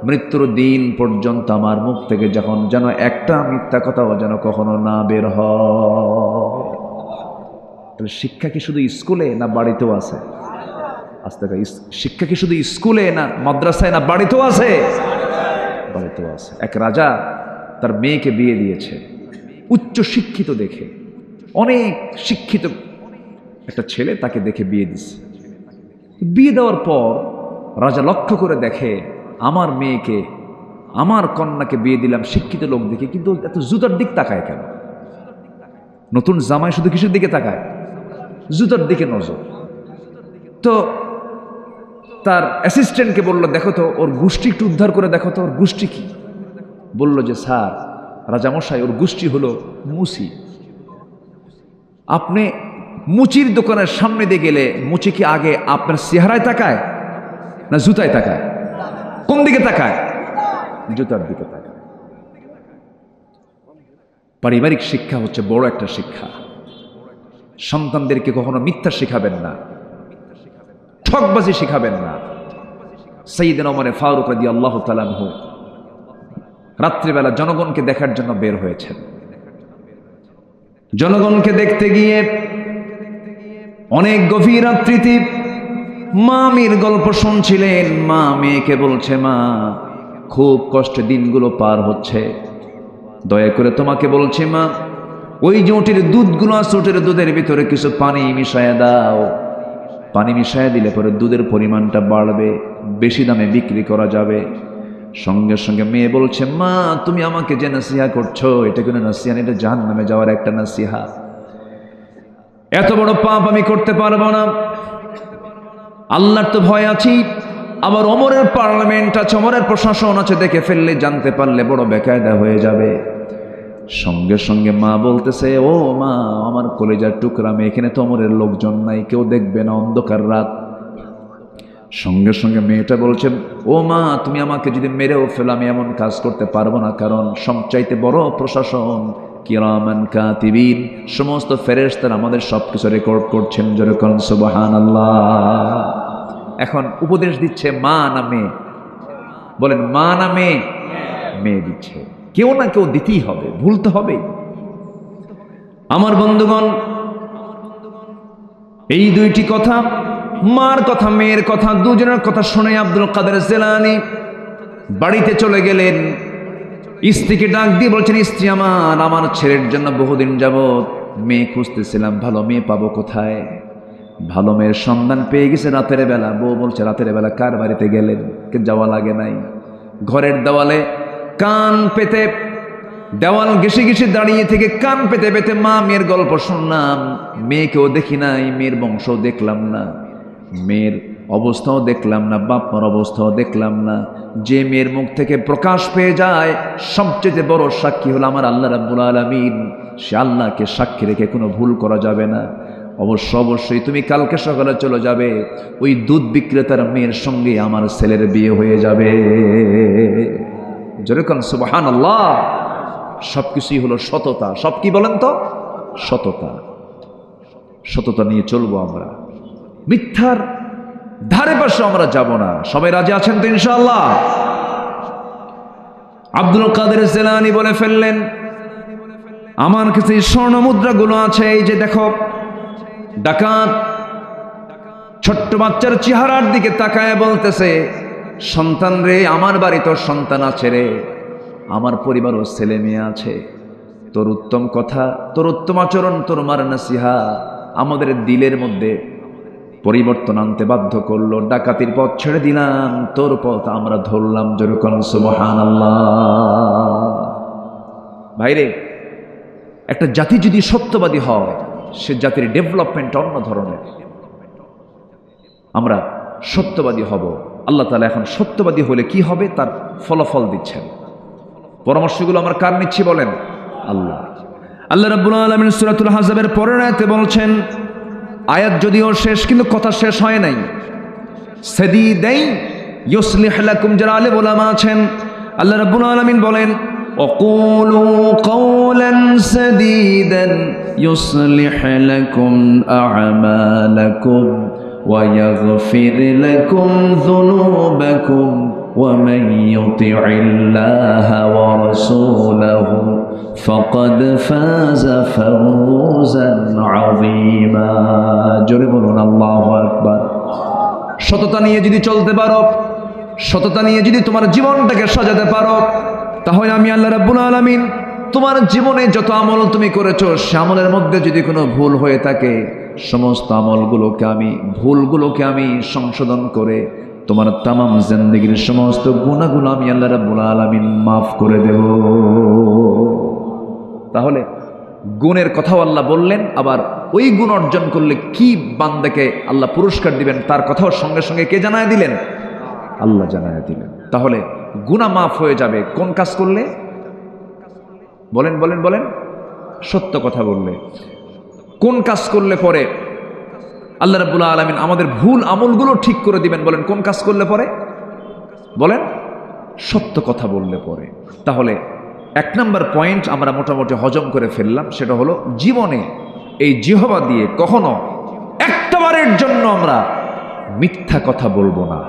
মৃত্যুর দিন পর্যন্ত আমার মুখ থেকে যখন যেন একটা মিথ্যা কথাও যেন কখনো না বের হয়। তাহলে শিক্ষা কি শুধু স্কুলে না বাড়িতেও আছে? শিক্ষা কি শুধু স্কুলে না মাদ্রাসায় না বাড়িতেও আছে? বাড়িতেও আছে। এক রাজা তার মেয়েকে বিয়ে দিয়েছে, উচ্চ শিক্ষিত দেখে, অনেক শিক্ষিত একটা ছেলে তাকে দেখে বিয়ে দিচ্ছে। বিয়ে দেওয়ার পর রাজা লক্ষ্য করে দেখে, আমার মেয়েকে, আমার কন্যাকে বিয়ে দিলাম শিক্ষিত লোক দেখে, কিন্তু এত জুতার দিক তাকায় কেন? নতুন জামাই শুধু কিসের দিকে তাকায়? জুতার দিকে নজর। তো তার অ্যাসিস্ট্যান্টকে বললো, দেখো তো ওর গোষ্ঠী একটু উদ্ধার করে দেখো তো, ওর গোষ্ঠী কি? বললো যে, স্যার রাজামশাই, ওর গোষ্ঠী হলো মুচি। আপনি মুচির দোকানের সামনে দিয়ে গেলে মুচি কি আগে আপনার চেহারায় তাকায় না জুতায় তাকায়? কোন দিকে তাকায়? জুতার দিকে তাকায়। পারিবারিক শিক্ষা হচ্ছে বড় একটা শিক্ষা। সন্তানদেরকে কখনো মিথ্যা শিখাবেন না, ঠকবাজি শিখাবেন না। সাইয়েদনা ওমর ফারুক রাদিয়াল্লাহু তাআলা আনহু রাত্রিবেলা জনগণকে দেখার জন্য বের হয়েছেন। জনগণকে দেখতে গিয়ে অনেক গভীর রাত্রিতে মা মেয়ের গল্প শুনছিলেন। মা মেয়েকে বলছে, মা খুব কষ্টে দিনগুলো পার হচ্ছে, দয়া করে তোমাকে বলছি মা, ওই যে ওটের দুধগুলো আছে, ওটের দুধের ভিতরে কিছু পানি মিশায়া দাও। পানি মিশায়া দিলে পরে দুধের পরিমাণটা বাড়বে, বেশি দামে বিক্রি করা যাবে। সঙ্গে সঙ্গে মেয়ে বলছে, মা তুমি আমাকে যে নসিহা করছো, এটা কোনো নসিহা না, এটা জাহান্নামে যাওয়ার একটা নসিহা। এত বড় পাপ আমি করতে পারবো না, আল্লাহর তো ভয় আছি। আবার ওমরের পার্লামেন্ট আছে, ওমরের প্রশাসন আছে, দেখে ফেললে জানতে পারলে বড় বেকায়দা হয়ে যাবে। সঙ্গে সঙ্গে মা বলতেছে, ও মা আমার কলেজার টুকরা মেয়ে, এখানে তো ওমরের লোকজন নাই, কেউ দেখবে না, অন্ধকার রাত। সঙ্গে সঙ্গে মেয়েটা বলছে, ও মা তুমি আমাকে যদি মেরেও ফেলো আমি এমন কাজ করতে পারবো না, কারণ সবচাইতে বড় প্রশাসন কিরামান কাতিবিন, সমস্ত ফেরেশতারা আমাদের সবকিছু রেকর্ড করছেন। যেরকম সুবহানাল্লাহ। এখন উপদেশ দিচ্ছে মা না মেয়ে? বলেন মা না মেয়ে? মেয়ে দিচ্ছে। কেউ না কেউ দিতেই হবে, ভুলতে হবে। আমার বন্ধুগণ, এই দুইটি কথা, মার কথা মেয়ের কথা, দুজনের কথা শুনে আব্দুল কাদের জিলানী বাড়িতে চলে গেলেন। স্ত্রীকে ডাক দিয়ে বলছেন, স্ত্রী আমার ছেলের জন্য বহুদিন যাবৎ মেয়ে খুঁজতেছিলাম, ভালো মেয়ে পাবো কোথায়? ভালো মেয়ের সন্ধান পেয়ে গেছে রাতের বেলা। বউ বলছে, রাতের বেলা কার বাড়িতে গেলেন? কে যাওয়া লাগে নাই। ঘরের দেওয়ালে কান পেতে, দেওয়াল ঘেঁষে ঘেঁষে দাঁড়িয়ে থেকে কান পেতে পেতে মা মেয়ের গল্প শুনলাম। মেয়েকেও দেখি নাই, মেয়ের বংশও দেখলাম না, মেয়ের অবস্থাও দেখলাম না, বাপ মার অবস্থাও দেখলাম না। যে মেয়ের মুখ থেকে প্রকাশ পেয়ে যায়, সবচেয়ে বড় সাক্ষী হলো আমার আল্লাহ রাব্বুল আলামিন। সে আল্লাহকে সাক্ষী রেখে কোনো ভুল করা যাবে না। অবশ্যই তুমি কালকে সকালে চলে যাবে, ওই দুধ বিক্রেতার মেয়ের সঙ্গে আমার ছেলের বিয়ে হয়ে যাবে। যেরকম সুবহানাল্লাহ। সবকিছুই হলো সততা। সব কি বলেন তো? সততা। সততা নিয়ে চলবো আমরা, মিথ্যার ধারে পাশে আমরা যাব না। সবাই রাজি আছেন তো ইনশাআল্লাহ? আব্দুল কাদের জিলানী বলে ফেললেন, আমার কাছে স্বর্ণ মুদ্রাগুলো আছে, এই যে দেখো। ডাকাত ছোট্ট বাচ্চার চেহারার দিকে তাকায় বলতেছে, সন্তান রে, আমার বাড়ি তোর সন্তান আছে রে, আমার পরিবারও ছেলে মেয়ে আছে, তোর উত্তম কথা, তোর উত্তম আচরণ, তোর মার নাসিহা আমাদের দিলের মধ্যে পরিবর্তন আনতে বাধ্য করলো। ডাকাতির পথ ছেড়ে দিলাম, তোর পথ আমরা ধরলাম। যেরকম সুবহানাল্লাহ। ভাইরে, একটা জাতি যদি সত্যবাদী হয়, সে জাতির ডেভেলপমেন্ট অন্য ধরনের। আমরা সত্যবাদী হব। আল্লাহ তাআলা এখন সত্যবাদী হলে কি হবে তার ফলাফল দিচ্ছেন। পরামর্শগুলো আমরা কার নিচ্ছি বলেন? আল্লাহ। আল্লাহ রাব্বুল আলামিন সূরাতুল আহজাবের পরের আয়াতে বলছেন, আয়াত যদিও শেষ কিন্তু কথা শেষ হয় নাই। সাদীদাইন ইউসলিহ লাকুম, যারা আলেম ওলামা আছেন, আল্লাহ রাব্বুল আলামিন বলেন, ওয়াকুলু কাওলান সাদীদান ইউসলিহ লাকুম আ'মালাকুম ওয়া ইয়াগফির লাকুম যুনুবাকুম ওয়া মান ইউতি'ইল্লাহা ওয়া রাসূলাহু ফাকাদ ফাযা ফাওজান আযীমা। জোরে বলুন আল্লাহু আকবার। সততা নিয়ে যদি চলতে পারো, সততা নিয়ে যদি তোমার জীবনটাকে সাজাতে পারো, তাহলে আমি আল্লাহ রাব্বুল আলামিন তোমার জীবনে যত আমল তুমি করেছো, সে আমলের মধ্যে যদি কোনো ভুল হয়ে থাকে, সমস্ত ভুলগুলোকে আমি সংশোধন করে তোমার তামাম জিন্দেগীর সমস্ত গুনাহগুলো আমি আল্লাহ রাব্বুল আলামিন মাফ করে দেব। তাহলে গুণের কথাও আল্লাহ বললেন, আবার ওই গুণ অর্জন করলে কি বান্দাকে আল্লাহ পুরস্কার দিবেন তার কথাও সঙ্গে সঙ্গে কে জানায় দিলেন? আল্লাহ জানায় দিলেন। তাহলে গুনাহ মাফ হয়ে যাবে কোন কাজ করলে? বলেন বলেন বলেন। সত্য কথা বললে। কোন কাজ করলে পরে আল্লাহ রাব্বুল আলামিন আমাদের ভুল আমলগুলো ঠিক করে দিবেন? বলেন কোন কাজ করলে পরে? বলেন সত্য কথা বললে পরে। তাহলে এক নম্বর পয়েন্ট আমরা মোটামুটি হজম করে ফেললাম, সেটা হলো জীবনে এই জিহ্বা দিয়ে কখনো একটাবারের জন্য আমরা মিথ্যা কথা বলবো না।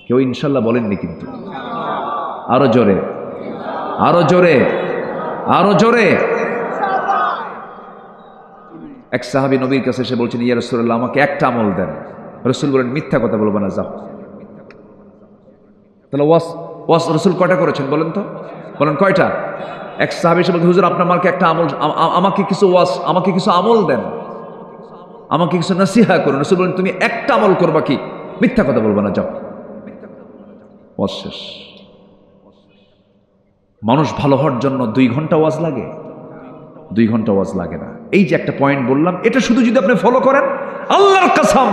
কেউ ইনশাল্লাহ বলেননি কিন্তু? আরো জোরে, আরো জোরে, আরো জোরে। এক সাহাবী নবীর কাছে এসে বলছেন, ইয়া রাসূলুল্লাহ, আমাকে একটা আমল দেন। রাসূল বলেন, মিথ্যা কথা বলবো না, যাও। তাহলে ওয়াস রাসূল কয়টা করেছেন বলেন তো? বলেন কয়টা? এক সাহাবী এসে বলছে, হুজুর আপনার আমাকে একটা আমল, আমাকে কিছু আমল দেন, আমাকে কিছু নসিহা করুন। রাসূল বলেন, তুমি একটা আমল করবা, কি? মিথ্যা কথা বলবা না, যাও। ওয়াজ শেষ। মানুষ ভালো হওয়ার জন্য 2 ঘন্টা ওয়াজ লাগে? 2 ঘন্টা ওয়াজ লাগে না। এই যে একটা পয়েন্ট বললাম, এটা শুধু যদি আপনি ফলো করেন, আল্লাহর কসম,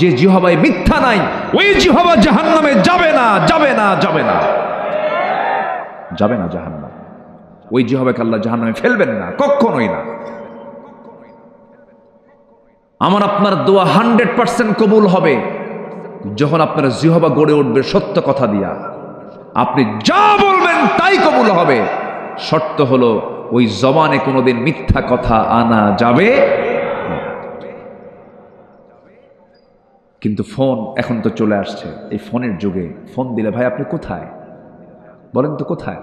যে জিহ্বায় মিথ্যা নাই, ওই জিহ্বা জাহান্নামে যাবে না, যাবে না, যাবে না, যাবে না জাহান্নাম। ওই জিহ্বাকে আল্লাহ জাহান্নামে ফেলবেন না, কখনোই না। আমার আপনার দোয়া 100% কবুল হবে যখন আপনার জিহ্বা গড়ে উঠবে সত্য কথা দিয়া। আপনি যা বলবেন তাই কবুল হবে। শর্ত হলো ওই জবানে কোনোদিন মিথ্যা কথা আনা যাবে না। কিন্তু ফোন এখন তো চলে আসছে, এই ফোনের যুগে ফোন দিলে, ভাই আপনি কোথায়? বলেন তো কোথায়?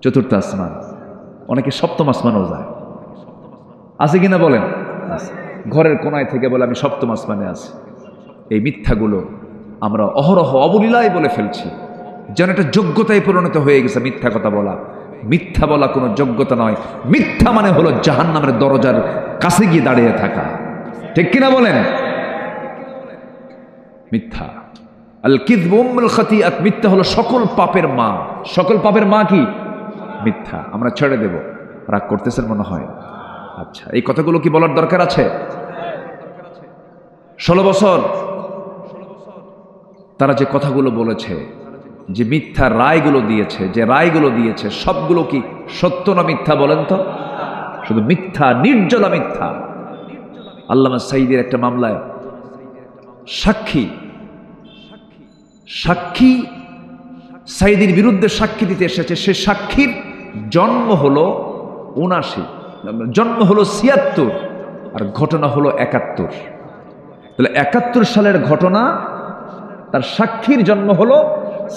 4র্থ আসমান, অনেকে 7ম আসমানও যায়। আছে কিনা বলেন? ঘরের কোনায় থেকে বলে আমি 7ম আসমানে আছি। এই মিথ্যাগুলো আমরা অহরহ অবলীলায় বলে ফেলছি, যেন এটা যোগ্যতায় পরিণত হয়ে গেছে মিথ্যা কথা বলা। মিথ্যা বলা কোনো যোগ্যতা নয়। মিথ্যা মানে হলো জাহান্নামের দরজার কাছে গিয়ে দাঁড়িয়ে থাকা। ঠিক কিনা বলেন? মিথ্যা, আল কিযবু উম্মুল খাতিআত, মিথ্যা হলো সকল পাপের মা। সকল পাপের মা কি? মিথ্যা। আমরা ছেড়ে দেব। রাগ করতেছেন মনে হয়? আচ্ছা, এই কথাগুলো কি বলার দরকার আছে? 16 বছর তারা যে কথাগুলো বলেছে, যে মিথ্যা রায়গুলো দিয়েছে, যে রায়গুলো দিয়েছে, সবগুলো কি সত্য না মিথ্যা বলেন তো? শুধু মিথ্যা, নির্জলা মিথ্যা। আল্লামা সাঈদীর একটা মামলায় সাক্ষী সাঈদীর বিরুদ্ধে সাক্ষী দিতে এসেছে। সে সাক্ষীর জন্ম হলো ৭৯, জন্ম হলো ৭৬, আর ঘটনা হলো ৭১। তাহলে ৭১ সালের ঘটনা, তার সাক্ষীর জন্ম হলো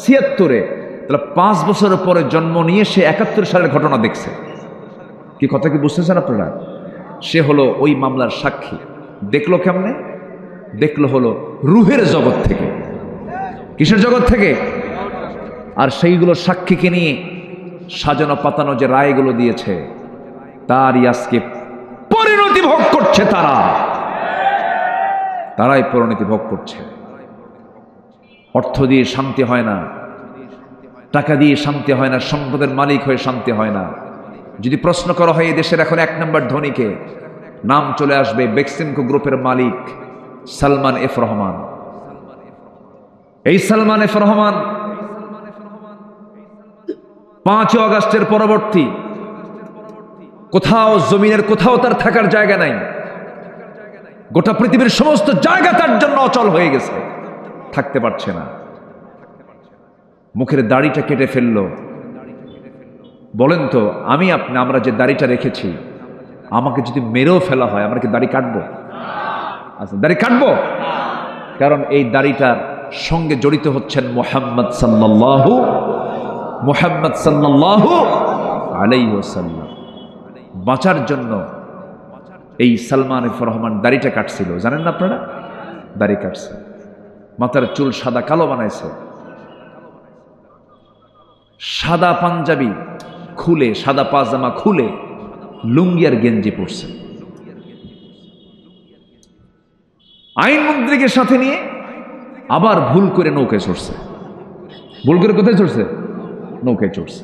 ৭৬-এ। তাহলে ৫ বছরের পরে জন্ম নিয়ে সে ৭১ সালের ঘটনা দেখছে। কি কথা কি বুঝতেছেন আপনারা? সে হলো ওই মামলার সাক্ষী। দেখলো কেমনে? দেখলো হলো রুহের জগৎ থেকে। কিসের জগৎ থেকে? আর সেইগুলো সাক্ষীকে নিয়ে সাজানো পাতানো যে রায়গুলো দিয়েছে, তারই আজকে পরিণতি ভোগ করছে। তারাই পরিণতি ভোগ করছে। অর্থ দিয়ে শান্তি হয় না, টাকা দিয়ে শান্তি হয় না, সম্পদের মালিক হয়ে শান্তি হয় না। যদি প্রশ্ন করা হয় এই দেশের এখন ১ নম্বর ধনীকে, নাম চলে আসবে বেক্সিমকো গ্রুপের মালিক সালমান এফ রহমান। এই সালমান এফ রহমান ৫ আগস্টের পরবর্তী কোথাও জমিনের কোথাও তার থাকার জায়গা নাই। গোটা পৃথিবীর সমস্ত জায়গা তার জন্য অচল হয়ে গেছে, থাকতে পারছে না। মুখের দাড়িটা কেটে ফেললো। বলেন তো, আমরা যে দাড়িটা রেখেছি, আমাকে যদি মেরেও ফেলা হয়, আমরা কি দাড়ি কাটবো? আচ্ছা, দাড়ি কাটবো, কারণ এই দাড়িটার সঙ্গে জড়িত হচ্ছেন মুহাম্মদ সাল্লাল্লাহু আলাইহি ওয়াসাল্লাম। বাঁচার জন্য এই সালমান এফ রহমান দাড়িটা কাটছিল, জানেন না আপনারা? দাড়ি কাটছে, মাথার চুল সাদা কালো বানাইছে, সাদা পাঞ্জাবি খুলে, সাদা পাজামা খুলে লুঙ্গি আর গেঞ্জি পরছে। আইনমন্ত্রীকে সাথে নিয়ে আবার ভুল করে নৌকায় চড়ছে। ভুল করে কোথায় চড়ছে? নৌকায় চড়ছে।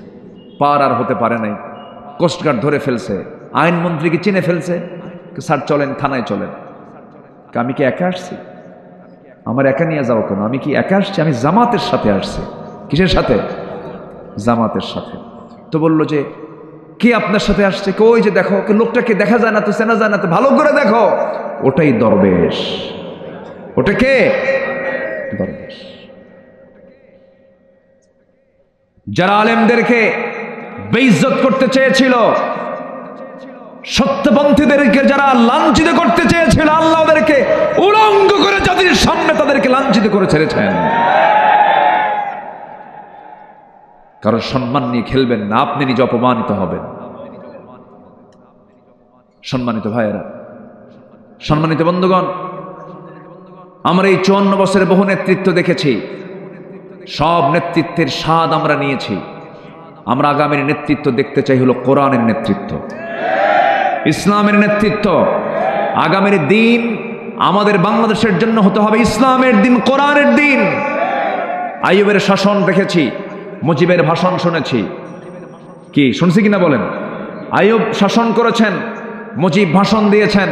পার আর হতে পারে নাই, কোস্টগার্ড ধরে ফেলছে। আইনমন্ত্রীকে চিনে ফেলছে। স্যার চলেন, থানায় চলেন। আমি কি একা আসছি? আমার একা নিয়ে যাও কেন? আমি কি একা আসছি? আমি জামাতের সাথে আসছি। কিসের সাথে? জামাতের সাথে। তো বললো যে কে আপনার সাথে আসছে? ওই যে দেখো, লোকটাকে দেখা যায় না তো, চেনা যায় না তো, ভালো করে দেখো, ওটাই দরবেশ। ওটা কে? দরবেশ। যারা আলেমদেরকে বেইজ্জত করতে চেয়েছিল, সত্যপন্থীদেরকে যারা লাঞ্ছিত করতে চেয়েছিল, আল্লাহ ওদেরকে উলঙ্গ করে জাতির সামনে তাদেরকে লাঞ্ছিত করে ছেড়েছেন। কারণ সম্মান নিয়ে খেলবেন না, আপনি নিজে অপমানিত হবেন। সম্মানিত ভাইয়েরা, সম্মানিত বন্ধুগণ, আমরা এই 54 বছরে বহু নেতৃত্ব দেখেছি। সব নেতৃত্বের স্বাদ আমরা নিয়েছি। আমরা আগামীর নেতৃত্ব দেখতে চাই হলো কোরআনের নেতৃত্ব, ইসলামের নেতৃত্ব। আগামীর দিন আমাদের বাংলাদেশের জন্য হতে হবে ইসলামের দিন, কোরআনের দিন। আইয়ুবের শাসন দেখেছি, মুজিবের ভাষণ শুনেছি। কি শুনছি কিনা বলেন? আইয়ুব শাসন করেছেন, মুজিব ভাষণ দিয়েছেন,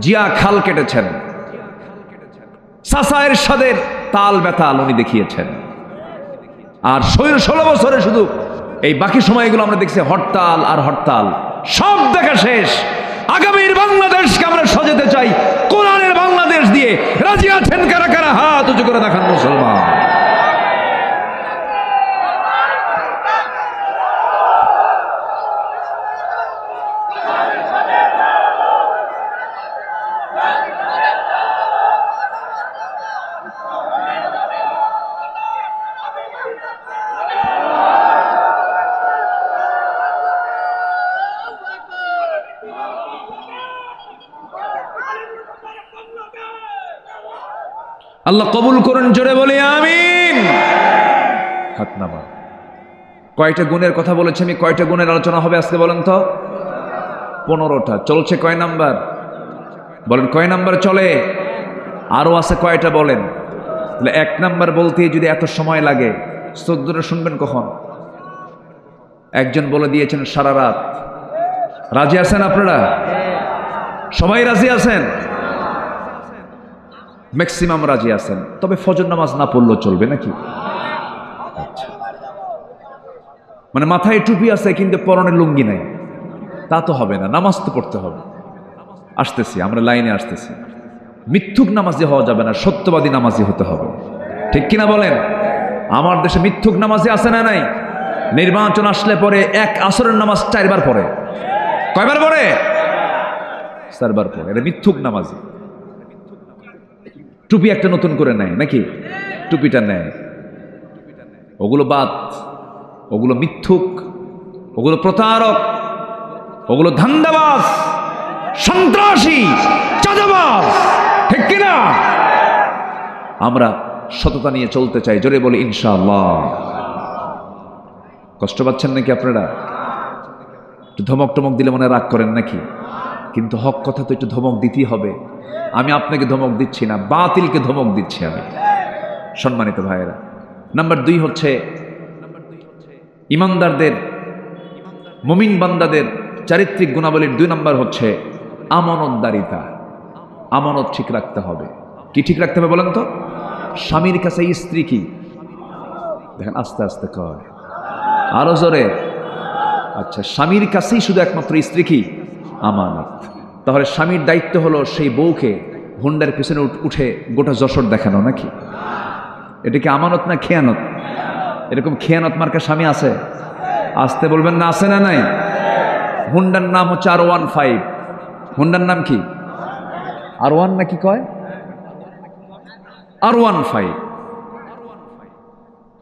জিয়া খাল কেটেছেন, চাচা এরশাদের তাল বেতাল উনি দেখিয়েছেন। আর 16 বছরে শুধু এই বাকি সময়গুলো আমরা দেখছি হরতাল আর হরতাল। সব দেখা শেষ। আগামীর বাংলাদেশকে আমরা সাজাতে চাই কোরআনের বাংলাদেশ দিয়ে। রাজি আছেন কারা কারা? হাত উঁচু করে দেখান মুসলমান। আল্লাহ কবুল করুন, জোরে বলি আমিন। হাত নামা। কয়টা গুণের কথা বলেছি আমি? কয়টা গুণের আলোচনা হবে আজকে বলেন তো? 15টা। চলছে কয় নাম্বার? বলেন কয় নাম্বার চলে? আরো আছে কয়টা বলেন? তাহলে 1 নাম্বার বলতে যদি এত সময় লাগে, 14টা শুনবেন কখন? একজন বলে দিয়েছেন সারা রাত। রাজি আছেন আপনারা? সবাই রাজি আছেন? ম্যাক্সিমাম রাজি আছেন। তবে ফজর নামাজ না পড়লেও চলবে নাকি? মানে মাথায় টুপি আছে কিন্তু পরনে লুঙ্গি নাই। তা তো হবে না, নামাজ তো পড়তে হবে। আসতেছি, আমরা লাইনে আসতেছি। মিথ্যুক নামাজি হওয়া যাবে না, সত্যবাদী নামাজি হতে হবে। ঠিক কিনা বলেন? আমার দেশে মিথ্যুক নামাজি আছে না নাই? নির্বাচন আসলে পরে এক আসরের নামাজ 4 বার পড়ে। কয়বার পড়ে? 4 বার পড়ে। এটা মিথ্যুক নামাজি। টুপি একটা নতুন করে নেয় নাকি? টুপিটা নেয়। ওগুলো বাদ, ওগুলো মিথ্যুক, ওগুলো প্রতারক, ওগুলো ধান্দাবাজ, সন্ত্রাসী, চাঁদাবাজ। ঠিক কিনা? আমরা সততা নিয়ে চলতে চাই। জোরে বলি ইনশাআল্লাহ। কষ্ট পাচ্ছেন নাকি আপনারা? একটু ধমক টমক দিলে মনে রাগ করেন নাকি? কিন্তু হক কথা তো একটু ধমক দিতেই হবে। আমি আপনাকে ধমক দিচ্ছি না, বাতিলকে ধমক দিচ্ছি আমি। সম্মানিত ভাইয়েরা, নাম্বার 2 হচ্ছে ইমানদারদের, মুমিন বান্দাদের চারিত্রিক গুণাবলীর 2 নাম্বার হচ্ছে আমানতদারিতা। আমানত ঠিক রাখতে হবে। কি ঠিক রাখতে হবে বলেন তো? স্বামীর কাছে স্ত্রী কি? দেখেন আস্তে আস্তে কয়, আরো জোরে। আচ্ছা, স্বামীর কাছেই শুধু একমাত্র স্ত্রী কি? আমানত। তাহলে স্বামীর দায়িত্ব হলো সেই বউকে হুন্ডার পিছনে উঠে গোটা যশোর দেখানো নাকি? এটা কি আমানত না খেয়ানত? এরকম খেয়ানত মার্কা স্বামী আছে? আসতে বলবেন না, আছে না নাই? হুন্ডার নাম হচ্ছে R15। হুন্ডার নাম কি? R1 নাকি কয়? R15।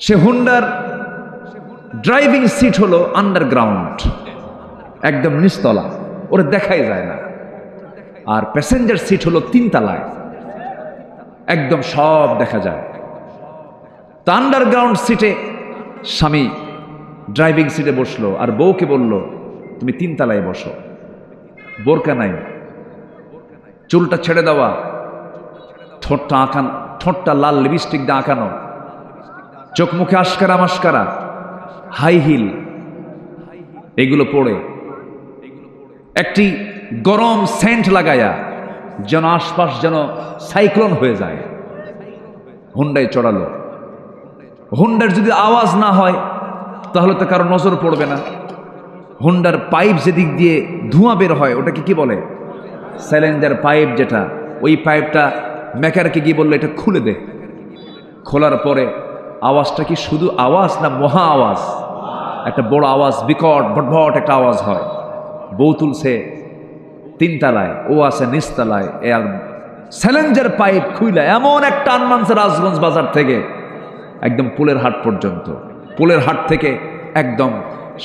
সে হুন্ডার ড্রাইভিং সিট হলো আন্ডারগ্রাউন্ড, একদম নিচতলা, ওরা দেখাই যায় না। আর প্যাসেঞ্জার সিট হলো 3 তলায়, একদম সব দেখা যায়। তো আন্ডারগ্রাউন্ড সিটে স্বামী ড্রাইভিং সিটে বসলো, আর বউকে বলল তুমি 3 তলায় বসো। বোরকা নাই, চুলটা ছেড়ে দেওয়া, ঠোঁটটা আঁকানো, ঠোঁটটা লাল লিপস্টিক দিয়ে আঁকানো, চোখ মুখে আশকারা মাস্কারা, হাই হিল, এগুলো পরে একটি গরম সেন্ট লাগায়া যেন আশপাশ যেন সাইক্লোন হয়ে যায়। হুন্ডায় চড়ালো। হুন্ডার যদি আওয়াজ না হয় তাহলে তো কারো নজর পড়বে না। হুন্ডার পাইপ যেদিক দিয়ে ধোঁয়া বের হয় ওটাকে কি বলে? Silencer pipe. যেটা ওই পাইপটা মেকারকে গিয়ে বললো এটা খুলে দে। খোলার পরে আওয়াজটা কি শুধু আওয়াজ না মহা আওয়াজ? একটা বড় আওয়াজ, বিকট ভটভট একটা আওয়াজ হয়। বউ তুলছে 3 তলায়, ও আছে নিচতলায়। আর স্যালেঞ্জার পাইপ খুইলা এমন একটা আনমানছে রাজগঞ্জ বাজার থেকে একদম পুলের হাট পর্যন্ত, পুলের হাট থেকে একদম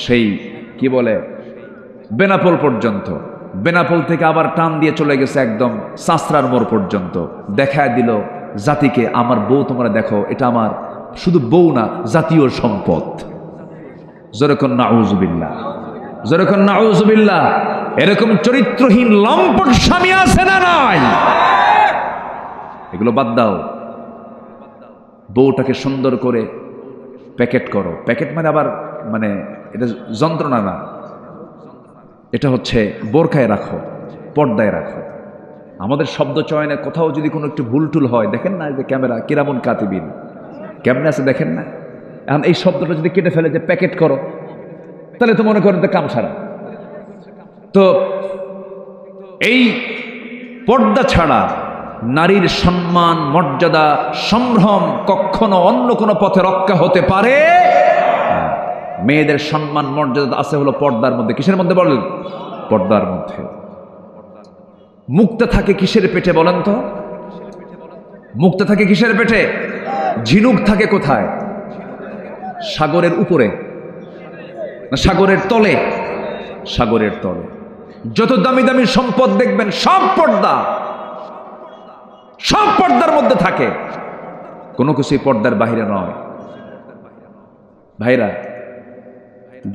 সেই কি বলে বেনাপোল পর্যন্ত, বেনাপোল থেকে আবার টান দিয়ে চলে গেছে একদম সাঁচরার মোড় পর্যন্ত। দেখায় দিল জাতিকে, আমার বউ তোমরা দেখো, এটা আমার শুধু বউ না, জাতীয় সম্পদ। জোরেকন নাউজুবিল্লাহ, জোরেকন নাউজুবিল্লাহ। এরকম চরিত্রহীন লম্পট স্বামী আছে না নাই? এগুলো বাদ দাও। বউটাকে সুন্দর করে প্যাকেট করো। প্যাকেট মানে আবার মানে এটা যন্ত্রণা না, এটা হচ্ছে বোরখায় রাখো, পর্দায় রাখো। আমাদের শব্দ চয়নে কোথাও যদি কোনো একটু ভুল টুল হয়, দেখেন না যে ক্যামেরা কিরামুন কাতিবিন কেমনে আছে দেখেন না। এখন এই শব্দটা যদি কেটে ফেলে যে প্যাকেট করো, তাহলে তো মনে করেন তো কাম ছাড়া। তো এই পর্দা ছাড়া নারীর সম্মান, মর্যাদা, সম্ভ্রম কখনো অন্য কোনো পথে রক্ষা হতে পারে। মেয়েদের সম্মান মর্যাদা আছে হলো পর্দার মধ্যে। কিসের মধ্যে বলেন? পর্দার মধ্যে। মুক্তা থাকে কিসের পেটে বলেন তো? মুক্তা থাকে কিসের পেটে? ঝিনুক থাকে কোথায়? সাগরের উপরে না সাগরের তলে? সাগরের তলে। যত দামি দামি সম্পদ দেখবেন সব পর্দা, সব পর্দার মধ্যে থাকে, কোনো কিছুই পর্দার বাহিরে নয়। ভাইরা,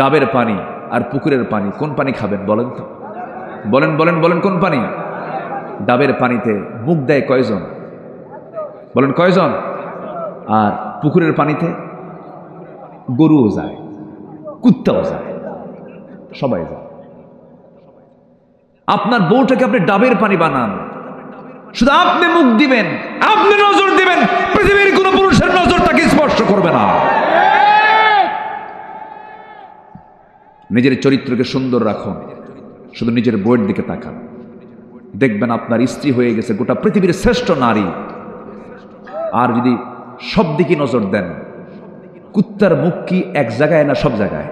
ডাবের পানি আর পুকুরের পানি, কোন পানি খাবেন বলেন তো? বলেন বলেন বলেন, কোন পানি? ডাবের পানিতে মুখ দেয় কয়জন? বলেন কয়জন? আর পুকুরের পানিতে গরুও যায়, কুত্তাও যায়, সবাই যায়। আপনার বউটাকে আপনি ডাবের পানি বানান, শুধু আপনি মুখ দিবেন, আপনি নজর দিবেন, পৃথিবীর কোন পুরুষের নজর তাকে স্পর্শ করবে না। নিজের চরিত্রকে সুন্দর রাখুন। শুধু নিজের বইয়ের দিকে তাকান, দেখবেন আপনার স্ত্রী হয়ে গেছে গোটা পৃথিবীর শ্রেষ্ঠ নারী। আর যদি সব দিকে নজর দেন, কুত্তার মুখ কি এক জায়গায় না সব জায়গায়?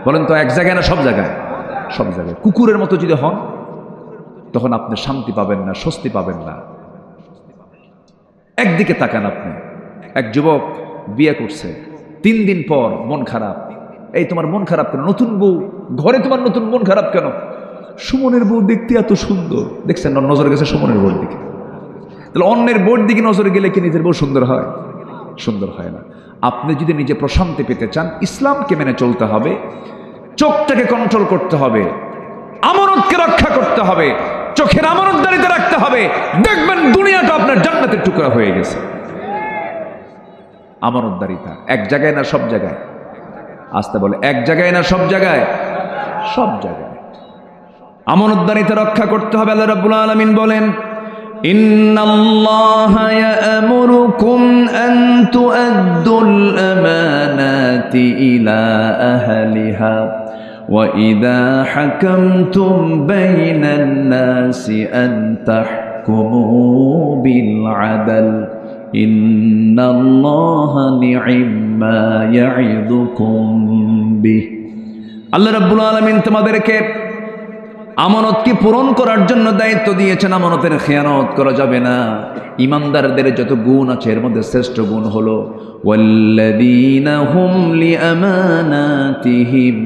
বলেন তো, এক জায়গায় না সব জায়গায়? সব জায়গায়। কুকুরের মতো যদি হন, তখন আপনি শান্তি পাবেন না, স্বস্তি পাবেন না। একদিকে তাকান আপনি, এক যুবক বিয়ে করছে, 3 দিন পর মন খারাপ। এই তোমার মন খারাপ কেন? নতুন বউ ঘরে, তোমার নতুন মন খারাপ কেন? সুমনের বউ দেখতে এত সুন্দর। দেখছেন, নজর গেছে সুমনের বউর দিকে। তাহলে অন্যের বউর দিকে নজরে গেলে কি নিজের বউ সুন্দর হয়? সুন্দর হয় না। আপনি যদি নিজে প্রশান্তি পেতে চান, ইসলামকে মেনে চলতে হবে, চোখটাকে কন্ট্রোল করতে হবে, আমানতকে রক্ষা করতে হবে, চোখের আমানতদারিতে রাখতে হবে। দেখবেন দুনিয়াটা আপনার জান্নাতের টুকরা হয়ে গেছে। আমানতদারিতা এক জায়গায় না সব জায়গায়? আসতে বলে, এক জায়গায় না সব জায়গায়? সব জায়গায়। আমানতদারিতা রক্ষা করতে হবে। আল্লাহ রাব্বুল আলামিন বলেন, ইন্নাল্লাহা ইয়া'মুরুকুম আন তু'আদ্দুল আমানাতি ইলা আহলিহা ওয়া ইযা হাকামতুম বাইনান নাসি আন তাহকুমু বিল আদল ইন্নাল্লাহা নি'ম্মা ইয়া'ইযুকুম বিহ। আল্লাহ রাব্বুল আলামিন তোমাদেরকে আমানতকে পূরণ করার জন্য দায়িত্ব দিয়েছেন। আমানতের খেয়ানত করা যাবে না। ইমানদারদের যত গুণ আছে এর মধ্যে শ্রেষ্ঠ গুণ হলো ওয়াল্লাযীনা হুম লিআমানাতিহিম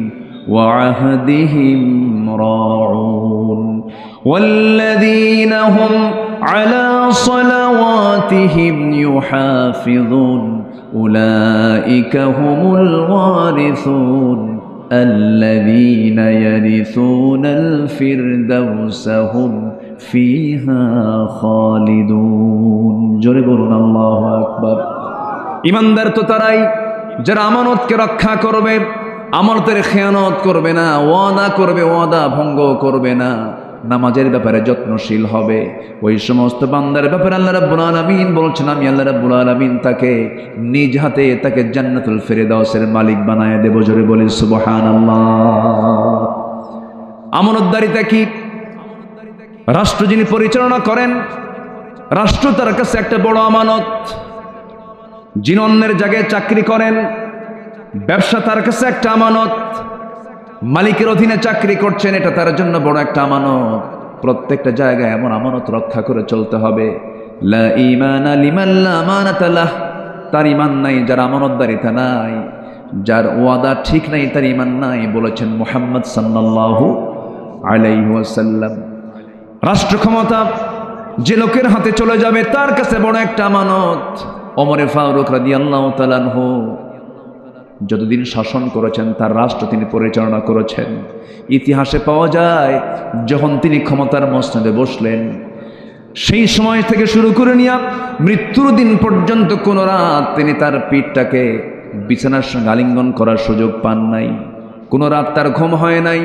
ওয়া আহদিহিম রাউন ওয়াল্লাযীনা হুম আলা সালাওয়াতিহিম ইউহাফিযুন উলাইকা হুমুল ওয়ারিসুন الذين يرثون الفردوس هم فيها خالدون। জোরে বলুন আল্লাহু আকবার। ইমানদার তো তারাই যারা আমানতকে রক্ষা করবে, আমানতের খেয়ানত করবে না, ওয়াদা করবে, ওয়াদা ভঙ্গ করবে না, নামাজের ব্যাপারে যত্নশীল হবে। ওই সমস্ত বান্দার ব্যাপারে আল্লাহ রাব্বুল আলামিন বলছেন, আমি আল্লাহ রাব্বুল আলামিন তাকে নিজ হাতে তাকে জান্নাতুল ফেরদাউসের মালিক বানায় দেব। জোরে বলি সুবহানাল্লাহ। আমানতদারিতা কি? রাষ্ট্র যিনি পরিচালনা করেন, রাষ্ট্র তার কাছে একটা বড় আমানত। যিনি অন্যের জায়গায় চাকরি করেন, ব্যবসা তার কাছে একটা আমানত। মালিকের অধীনে চাকরি করছেন, এটা তার জন্য বড় একটা আমানত। প্রত্যেকটা জায়গায় এমন আমানত রক্ষা করে চলতে হবে। লা ঈমানা লিমান লা আমানাতা লাহ। তার ঈমান নাই যার আমানতদারিতা নাই, যার ওয়াদা ঠিক নাই তার ঈমান নাই, বলেছেন মুহাম্মদ সাল্লাল্লাহু আলাইহি ওয়াসাল্লাম। রাষ্ট্র ক্ষমতা যে লোকের হাতে চলে যাবে তার কাছে বড় একটা আমানত। ওমরে ফারুক রাদিয়াল্লাহু তাআলা আনহু যতদিন শাসন করেছেন, তার রাষ্ট্র তিনি পরিচালনা করেছেন। ইতিহাসে পাওয়া যায়, যখন তিনি ক্ষমতার মসনদে বসলেন, সেই সময় থেকে শুরু করে নিয়ে মৃত্যুর দিন পর্যন্ত কোন রাত তিনি তার পিঠটাকে বিছানার সঙ্গে আলিঙ্গন করার সুযোগ পান নাই। কোন রাত তার ঘুম হয় নাই।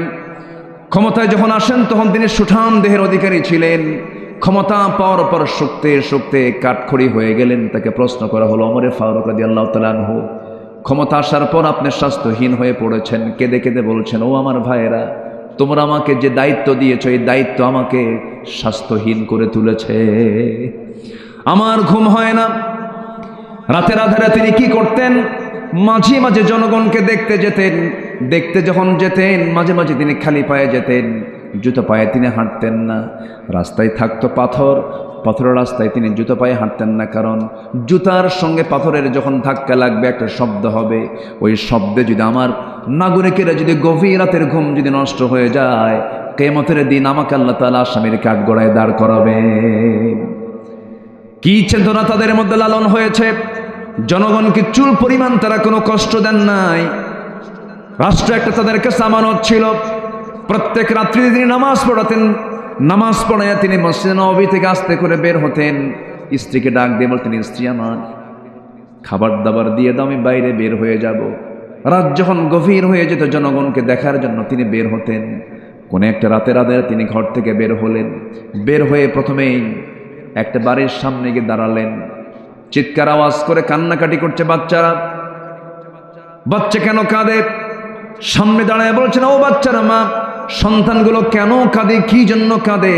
ক্ষমতায় যখন আসেন তখন তিনি সুঠাম দেহের অধিকারী ছিলেন। ক্ষমতা পাওয়ার পর শুকতে শুকতে কাঠখড়ি হয়ে গেলেন। তাকে প্রশ্ন করা হলো, ওমরে ফারুক রাদিয়াল্লাহু তাআলা আনহু, ক্ষমতা আসার পর আপনি স্বাস্থ্যহীন হয়ে পড়েছেন। কেঁদে কেঁদে বলছেন, ও আমার ভাইয়েরা, তোমরা আমাকে যে দায়িত্ব দিয়েছ, এই দায়িত্ব আমাকে স্বাস্থ্যহীন করে তুলেছে। আমার ঘুম হয় না। রাতের আধারে তিনি কি করতেন? মাঝে মাঝে জনগণকে দেখতে যেতেন। দেখতে যখন যেতেন, মাঝে মাঝে তিনি খালি পায়ে যেতেন, জুতো পায়ে তিনি হাঁটতেন না। রাস্তায় থাকতো পাথর, পাথরের রাস্তায় তিনি জুতো পায়ে হাঁটতেন না, কারণ জুতার সঙ্গে পাথরের যখন ধাক্কা লাগবে একটা শব্দ হবে। ওই শব্দে যদি আমার নাগরিকেরা যদি গভীর রাতের ঘুম যদি নষ্ট হয়ে যায়, কিয়ামতের দিন আমাকে আল্লাহ তাআলা আসামির কাঠগড়ায় দাঁড় করাবে। কি চেতনা তাদের মধ্যে লালন হয়েছে! জনগণকে চুল পরিমাণ তারা কোনো কষ্ট দেন নাই। রাষ্ট্র একটা তাদের কাছে আমানত ছিল। প্রত্যেক রাত্রি তিনি নামাজ পড়াতেন। নামাজ পড়াইয়া তিনি মসজিদে নববী থেকে আস্তে করে বের হতেন। স্ত্রীকে ডাক দিয়ে বলতেন, স্ত্রী আমার খাবার দাবার দিয়ে দাও, আমি বাইরে বের হয়ে যাব। রাত যখন গভীর হয়ে যেত, জনগণকে দেখার জন্য তিনি বের হতেন। কোন একটা রাতের আধারে তিনি ঘর থেকে বের হলেন। বের হয়ে প্রথমেই একটা বাড়ির সামনে গিয়ে দাঁড়ালেন। চিৎকার আওয়াজ করে কান্নাকাটি করছে বাচ্চারা। বাচ্চা কেন কাঁদে? সামনে দাঁড়ায় বলছেন, ও বাচ্চারা, মা সন্তানগুলো কেন কাঁদে, কি জন্য কাঁদে,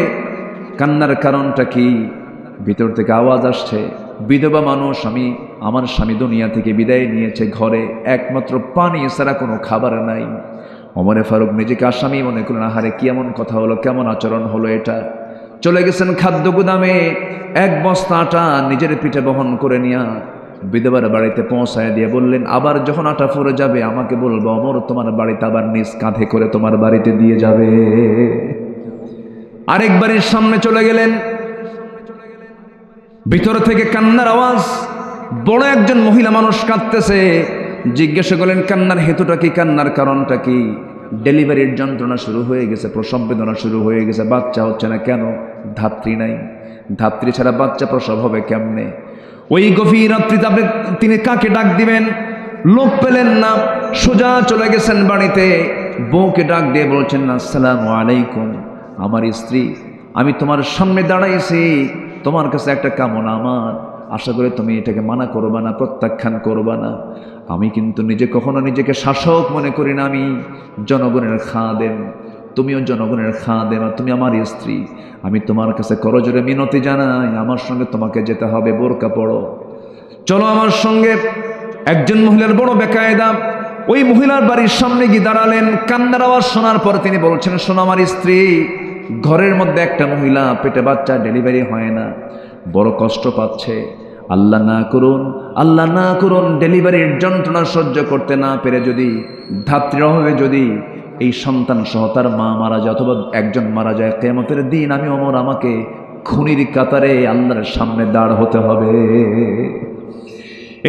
কান্নার কারণটা কি? ভিতর থেকে আওয়াজ আসছে, বিধবা মানুষ, আমার স্বামী দুনিয়া থেকে বিদায় নিয়েছে, ঘরে একমাত্র পানি ছাড়া কোনো খাবার নাই। ওমরে ফারুক নিজেকে আসামি মনে করলেন, আহারে কি এমন কথা হলো, কেমন আচরণ হলো এটা। চলে গেছেন খাদ্য গুদামে, এক বস্তা আটা নিজের পিঠে বহন করে নিয়ে বিধবার বাড়িতে পৌঁছায় দিয়ে বললেন, আবার যখন আটা ফুরে যাবে আমাকে বলবো, ওমর তোমার বাড়িতে আবার নিজ কাঁধে করে তোমার বাড়িতে দিয়ে যাবে। আরেক বাড়ির সামনে চলে গেলেন, ভিতর থেকে কান্নার আওয়াজ, বড় একজন মহিলা মানুষ কাঁদতেছে। জিজ্ঞাসা করলেন, কান্নার হেতুটা কি, কান্নার কারণটা কি? ডেলিভারির যন্ত্রণা শুরু হয়ে গেছে, প্রসব বেদনা শুরু হয়ে গেছে, বাচ্চা হচ্ছে না কেন? ধাত্রী নাই, ধাত্রী ছাড়া বাচ্চা প্রসব হবে কেমনে? ওই গভীর রাত্রিতে তিনি কাকে ডাক দিবেন? লোক পেলেন না, সোজা চলে গেছেন বাড়িতে। বউকে ডাক দিয়ে বলছেন, আসসালামু আলাইকুম, আমার স্ত্রী, আমি তোমার সামনে দাঁড়াইছি, তোমার কাছে একটা কামনা আমার, আশা করি তুমি এটাকে মানা করবা না, প্রত্যাখ্যান করবা না। আমি কিন্তু কখনো নিজেকে শাসক মনে করি না, আমি জনগণের খাদেম, তুমিও জনগণের খাদেম, তুমি আমার স্ত্রী। আমি তোমার কাছে করজোরে মিনতি জানাই, আমার সঙ্গে তোমাকে যেতে হবে, বোরকা পড়ো, চলো আমার সঙ্গে। একজন মহিলার বড় বেকায়দা, ওই মহিলার বাড়ির সামনে গিয়ে দাঁড়ালেন। কান্নার আওয়াজ শোনার পর তিনি বলছেন, শোনো আমার স্ত্রী, ঘরের মধ্যে একটা মহিলা, পেটে বাচ্চা, ডেলিভারি হয় না, বড় কষ্ট পাচ্ছে। আল্লাহ না করুন, আল্লাহ না করুন, ডেলিভারির যন্ত্রণা সহ্য করতে না পেরে যদি, ধাত্রীর অভাবে যদি এই সন্তান সহ তার মা মারা যায় অথবা একজন মারা যায়, কিয়ামতের দিন আমি ওমর, আমাকে খুনির কাতারে আল্লাহর সামনে দাঁড় হতে হবে।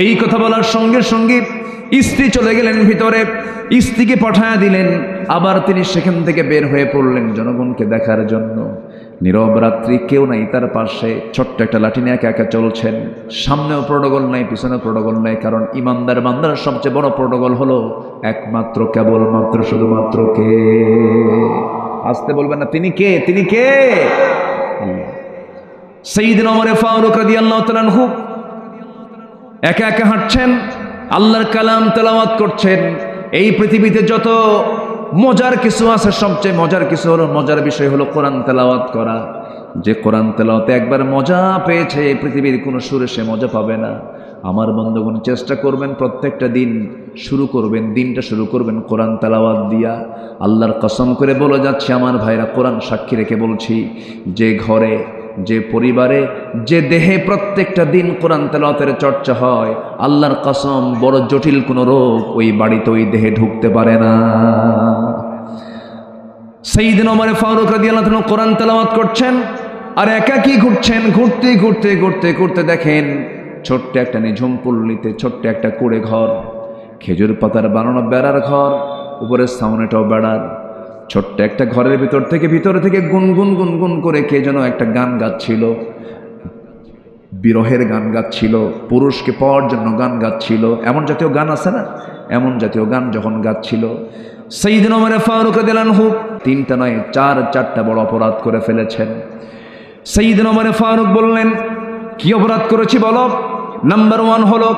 এই কথা বলার সঙ্গে সঙ্গে স্ত্রী চলে গেলেন ভিতরে, স্ত্রীকে পাঠায়া দিলেন। আবার তিনি সেখান থেকে বের হয়ে পড়লেন জনগণকে দেখার জন্য। নীরব রাত্রি, কেউ নাই তার পাশে, ছোট্ট একটা লাঠি নিয়ে একা একা চলছেন। সামনেও প্রোটোকল নাই, পিছনেও প্রোটোকল নাই, কারণ ইমানদার বান্দার সবচেয়ে বড় প্রোটোকল হলো একমাত্র, কেবলমাত্র, শুধুমাত্র কে? আসতে বলবেন না, তিনি কে? তিনি কে? সাইয়্যিদনা ওমর ফারুক রাদিয়াল্লাহু তাআলা আনহু একা একা হাঁটছেন, আল্লাহর কালাম তেলাওয়াত করছেন। এই পৃথিবীতে যত মজার কিছু আছে, সবচেয়ে মজার কিছু হলো, মজার বিষয় হলো কোরআন তেলাওয়াত করা। যে কোরআন তেলাওয়াতে একবার মজা পেয়েছে, পৃথিবীর কোনো সুরে সে মজা পাবে না। আমার বন্ধুগণ, চেষ্টা করবেন প্রত্যেকটা দিন শুরু করবেন, দিনটা শুরু করবেন কোরআন তেলাওয়াত দিয়া। আল্লাহর কসম করে বলে যাচ্ছে আমার ভাইরা, কোরআন সাক্ষী রেখে বলছি, যে ঘরে, যে পরিবারে, যে দেহে প্রত্যেকটা দিন কোরআন তেলাওয়াতের চর্চা হয়, আল্লাহর কসম বড় জটিল কোনো রোগ ওই বাড়িতে, ওই দেহে ঢুকতে পারে না। সাইয়্যিদনা ওমর ফারুক রাদিয়াল্লাহু তাআলা কোরআন তেলাওয়াত করছেন আর একাকী ঘুরছেন। ঘুরতে ঘুরতে ঘুরতে ঘুরতে দেখেন ছোট্ট একটা নিঝুম পল্লীতে ছোট্ট একটা কুড়ে ঘর, খেজুর পাতার বানানো বেড়ার ঘর, উপরে সামনেটাও বেড়ার। ছোট্ট একটা ঘরের ভিতর থেকে গুনগুন গুনগুন করে কে যেন একটা গান গাচ্ছিল, বিরহের গান গাচ্ছিল, পুরুষকে পাওয়ার জন্য গান গাচ্ছিল। এমন জাতীয় গান আছে না, এমন জাতীয় গান যখন গাচ্ছিল, সাইয়্যিদনা ওমর ফারুক রাদিয়াল্লাহু আনহু তিনটা নয় চারটা বড় অপরাধ করে ফেলেছেন। সাইয়্যিদনা ওমর ফারুক বললেন, কি অপরাধ করেছি বলো? নাম্বার 1 হলো,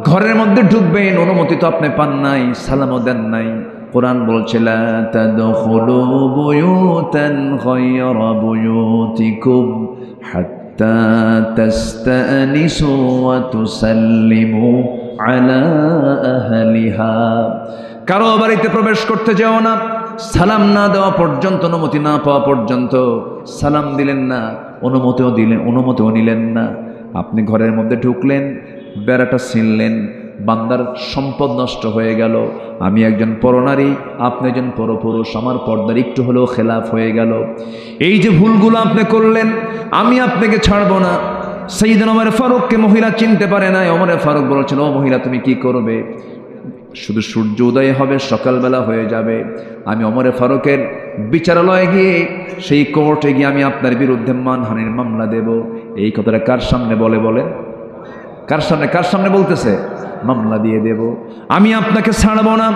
ঘরের মধ্যে ঢুকবেন, অনুমতি তো আপনি পান নাই, সালামও দেন নাই। কোরআন বলছে, লা তাদখুলু বুয়ুতান গায়রা বুয়ুতিকুম হাত্তা তাস্তানিসু ওয়া তুসাল্লিমু আলা আহলিহা। কারো বাড়িতে প্রবেশ করতে যাও না সালাম না দেওয়া পর্যন্ত, অনুমতি না পাওয়া পর্যন্ত। সালাম দিলেন না, অনুমতিও নিলেন না। আপনি ঘরের মধ্যে ঢুকলেন, বেড়াটা ছিনলেন, বান্দার সম্পদ নষ্ট হয়ে গেল। আমি একজন পরনারী, আপনি একজন পরপুরুষ, আমার পর্দার একটু হলেও খেলাফ হয়ে গেল। এই যে ভুলগুলো আপনি করলেন, আমি আপনাকে ছাড়বো না। সাইয়্যিদনা ওমর ফারুককে মহিলা চিনতে পারে না। ওমর ফারুক বলেছেন, ও মহিলা তুমি কি করবে? শুধু সূর্য উদয় হবে, সকালবেলা হয়ে যাবে, আমি ওমর ফারুকের বিচারালয়ে গিয়ে, সেই কোর্টে গিয়ে আমি আপনার বিরুদ্ধে মানহানির মামলা দেব। এই কথাটা কার সামনে বলে? কার সামনে বলতেছে? মামলা দিয়ে দেব, আমি আপনাকে ছাড়বো না।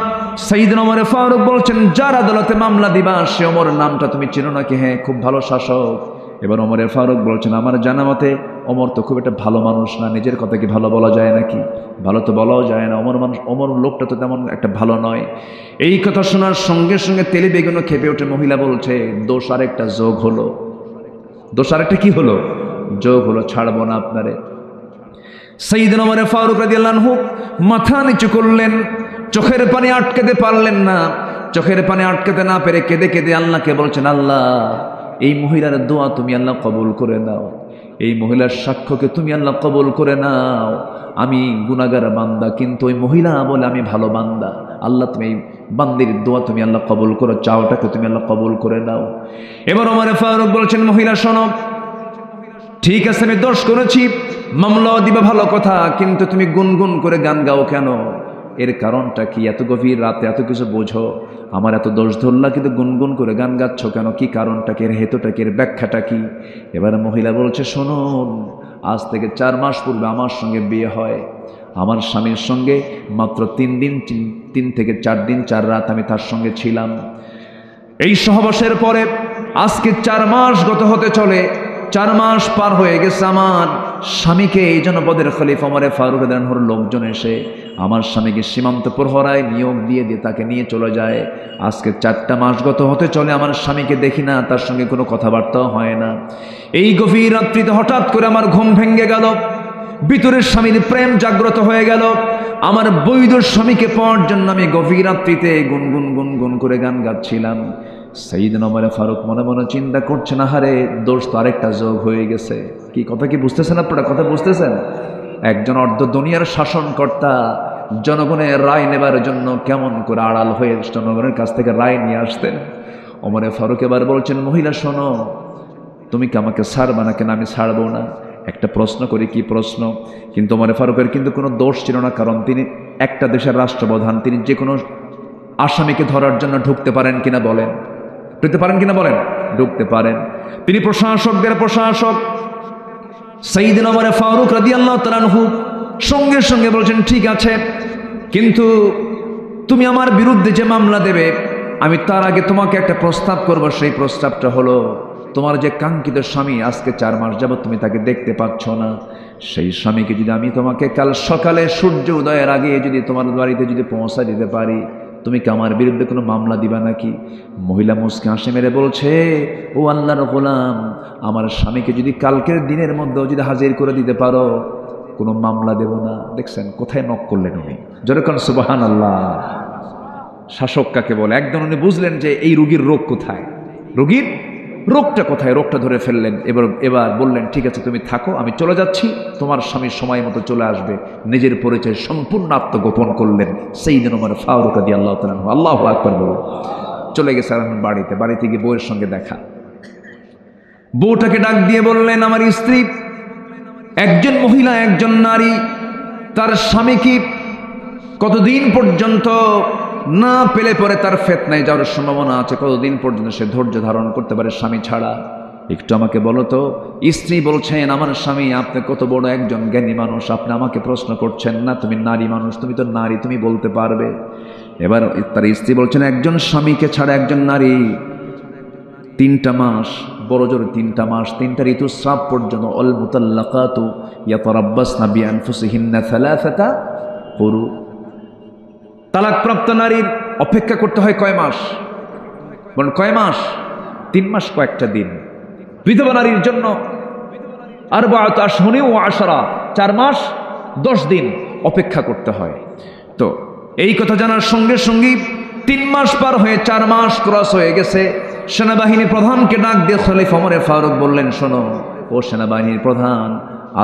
সাইয়্যিদনা ওমর ফারুক বলছেন, যার আদালতে মামলা দিবা সে ওমর নামটা তুমি চিনো নাকি? হ্যাঁ, খুব ভালো শাসক, এবার ওমরে ফারুক বলছেন, আমার জানা মতে ওমর তো খুব একটা ভালো মানুষ না, নিজের কথা কি ভালো বলা যায় নাকি? ভালো তো বলাও যায় না, ওমর লোকটা তো তেমন একটা ভালো নয়। এই কথা শোনার সঙ্গে সঙ্গে তেলে বেগুনও খেপে ওঠে। মহিলা বলছে, দোষ আরেকটা যোগ হলো। দোষ আরেকটা কি হলো? যোগ হলো, ছাড়বো না আপনারে। সাইয়েদনা ওমর ফারুক রাদিয়াল্লাহু আনহু মাথা নিচু করলেন, চোখের পানি আটকাতে পারলেন না। চোখের পানি আটকাতে না পেরে কেঁদে কেঁদে আল্লাহকে বলছেন, আল্লাহ এই মহিলার দোয়া তুমি আল্লাহ কবুল করে নাও, এই মহিলার সাক্ষ্যকে তুমি আল্লাহ কবুল করে নাও। আমি গুনাহগার বান্দা, কিন্তু ওই মহিলা বলে আমি ভালো বান্দা। আল্লাহ তুমি এই বান্দির দোয়া তুমি আল্লাহ কবুল করো, চাওটাকে তুমি আল্লাহ কবুল করে নাও। এবার ওমর ফারুক বলছেন, মহিলা শোনো, ঠিক আছে আমি দোষ করেছি, মামলাও দিবা ভালো কথা, কিন্তু তুমি গুনগুন করে গান গাও কেন? এর কারণটা কি? এত গভীর রাতে এত কিছু বোঝো, আমার এত দোষ ধরলা, কিন্তু গুনগুন করে গান গাচ্ছ কেন? কি কারণটা কি? এর হেতুটা কি? এর ব্যাখ্যাটা কি? এবার মহিলা বলছে, শুনুন, আজ থেকে 4 মাস পূর্বে আমার সঙ্গে বিয়ে হয়। আমার স্বামীর সঙ্গে মাত্র 3 থেকে 4 দিন 4 রাত আমি তার সঙ্গে ছিলাম। এই সহবাসের পরে আজকে 4 মাস গত হতে চলে, 4 মাস পার হয়ে গেছে। আমার স্বামীকে এই জনপদের খলিফা ওমর ফারুক রাদিয়াল্লাহু আনহুর লোকজন এসে আমার স্বামীকে সীমান্ত প্রহরায় নিয়োগ দিয়ে তাকে নিয়ে চলে যায়। আজকে 4টা মাস গত হতে চলে, আমার স্বামীকে দেখি না, তার সঙ্গে কোনো কথাবার্তাও হয় না। এই গভীর রাত্রিতে হঠাৎ করে আমার ঘুম ভেঙে গেল, ভিতরের স্বামীর প্রেম জাগ্রত হয়ে গেল। আমার বৈধ স্বামীকে পাওয়ার জন্য আমি গভীর রাত্রিতে গুনগুন গুনগুন করে গান গাচ্ছিলাম। সাইয়েদনা ওমর ফারুক মনে মনে চিন্তা করছেন, আহারে দোষ তো আরেকটা যোগ হয়ে গেছে। কি কথা কি বুঝতেছেন আপনারা? কথা বুঝতেছেন? একজন অর্ধ দুনিয়ার শাসনকর্তা জনগণের রায় নেবার জন্য কেমন করে আড়াল হয়ে জনগণের কাছ থেকে রায় নিয়ে আসতেন। ওমর ফারুক এবার বলছেন, মহিলা শোনো, তুমি কি আমাকে ছাড়বা না? কেন আমি ছাড়বো না। একটা প্রশ্ন করি। কি প্রশ্ন? কিন্তু ওমর ফারুকের কিন্তু কোনো দোষ ছিল না, কারণ তিনি একটা দেশের রাষ্ট্রপ্রধান। তিনি যে কোনো আসামিকে ধরার জন্য ঢুকতে পারেন কিনা বলেন? ঢুকতে পারেন কিনা বলেন? ঢুকতে পারেন। তিনি প্রশাসকদের প্রশাসক। সাইয়েদনা ওমর ফারুক রাদিয়াল্লাহু তাআলা আনহু সঙ্গে সঙ্গে বলছেন, ঠিক আছে, কিন্তু তুমি আমার বিরুদ্ধে যে মামলা দেবে, আমি তার আগে তোমাকে একটা প্রস্তাব করব। সেই প্রস্তাবটা হলো, তোমার যে কাঙ্ক্ষিত স্বামী আজকে 4 মাস যাবত তুমি তাকে দেখতে পাচ্ছ না, সেই স্বামীকে যদি আমি তোমাকে কাল সকালে সূর্য উদয়ের আগে যদি তোমার বাড়িতে যদি পৌঁছা দিতে পারি, তুমি কি আমার বিরুদ্ধে কোনো মামলা দিবা নাকি? মহিলা মুসকে হাসি মেরে বলছে, ও আল্লাহর গোলাম, আমার স্বামীকে যদি কালকের দিনের মধ্যেও যদি হাজির করে দিতে পারো, কোনো মামলা দেব না। দেখছেন কোথায় নক করলেন উনি? যেরকম সুবহানাল্লাহ। শাসক কাকে বলে? একদম উনি বুঝলেন যে এই রোগীর রোগ কোথায়, রোগীর রোগটা কোথায়, রোগটা ধরে ফেললেন। এবার বললেন, ঠিক আছে তুমি থাকো, আমি চলে যাচ্ছি, তোমার স্বামীর সময় মতো চলে আসবে। নিজের পরিচয় সম্পূর্ণ আত্মগোপন করলেন সাইয়েদনা ওমর ফারুক রাদিয়াল্লাহু তাআলা আনহু। আল্লাহু আকবার বলে চলে গেছে বাড়িতে গিয়ে বউয়ের সঙ্গে দেখা। বউটাকে ডাক দিয়ে বললেন, আমার স্ত্রী, একজন মহিলা, একজন নারী, তার স্বামীকে কতদিন পর্যন্ত না পেলে পরে তার ফিতনায় যাওয়ার সম্ভাবনা আছে, কতদিন পর্যন্ত সে ধৈর্য ধারণ করতে পারে স্বামী ছাড়া? একটু আমাকে বলো তো। স্ত্রী বলছেন, আমার স্বামী, আপনি কত বড় একজন জ্ঞানী মানুষ, আপনি আমাকে প্রশ্ন করছেন না? তুমি নারী মানুষ, তুমি তো নারী, তুমি বলতে পারবে। এবার তার স্ত্রী বলছেন, একজন স্বামীকে ছাড়া একজন নারী 3টা মাস, বড় জোর 3টা মাস, 3টা ঋতুস্রাব পর্যন্ত, অল মুতাল্লাকাতু ইয়াতারাব্বাসনা বিআনফুসিহিন্না 3 কুরু, তালাকপ্রাপ্ত নারীর অপেক্ষা করতে হয় কয় মাস? বলেন কয় মাস? 3 মাস কয়েকটা দিন। বিধবা নারীর জন্য আরবাআতু আশহুরিন ওয়া আশরা, 4 মাস 10 দিন অপেক্ষা করতে হয়। তো এই কথা জানার সঙ্গে সঙ্গেই 3 মাস পার হয়ে 4 মাস ক্রস হয়ে গেছে। সেনাবাহিনী প্রধানকে ডাক দিয়ে খলিফা ওমর ফারুক বললেন, শোনো ও সেনাবাহিনীর প্রধান,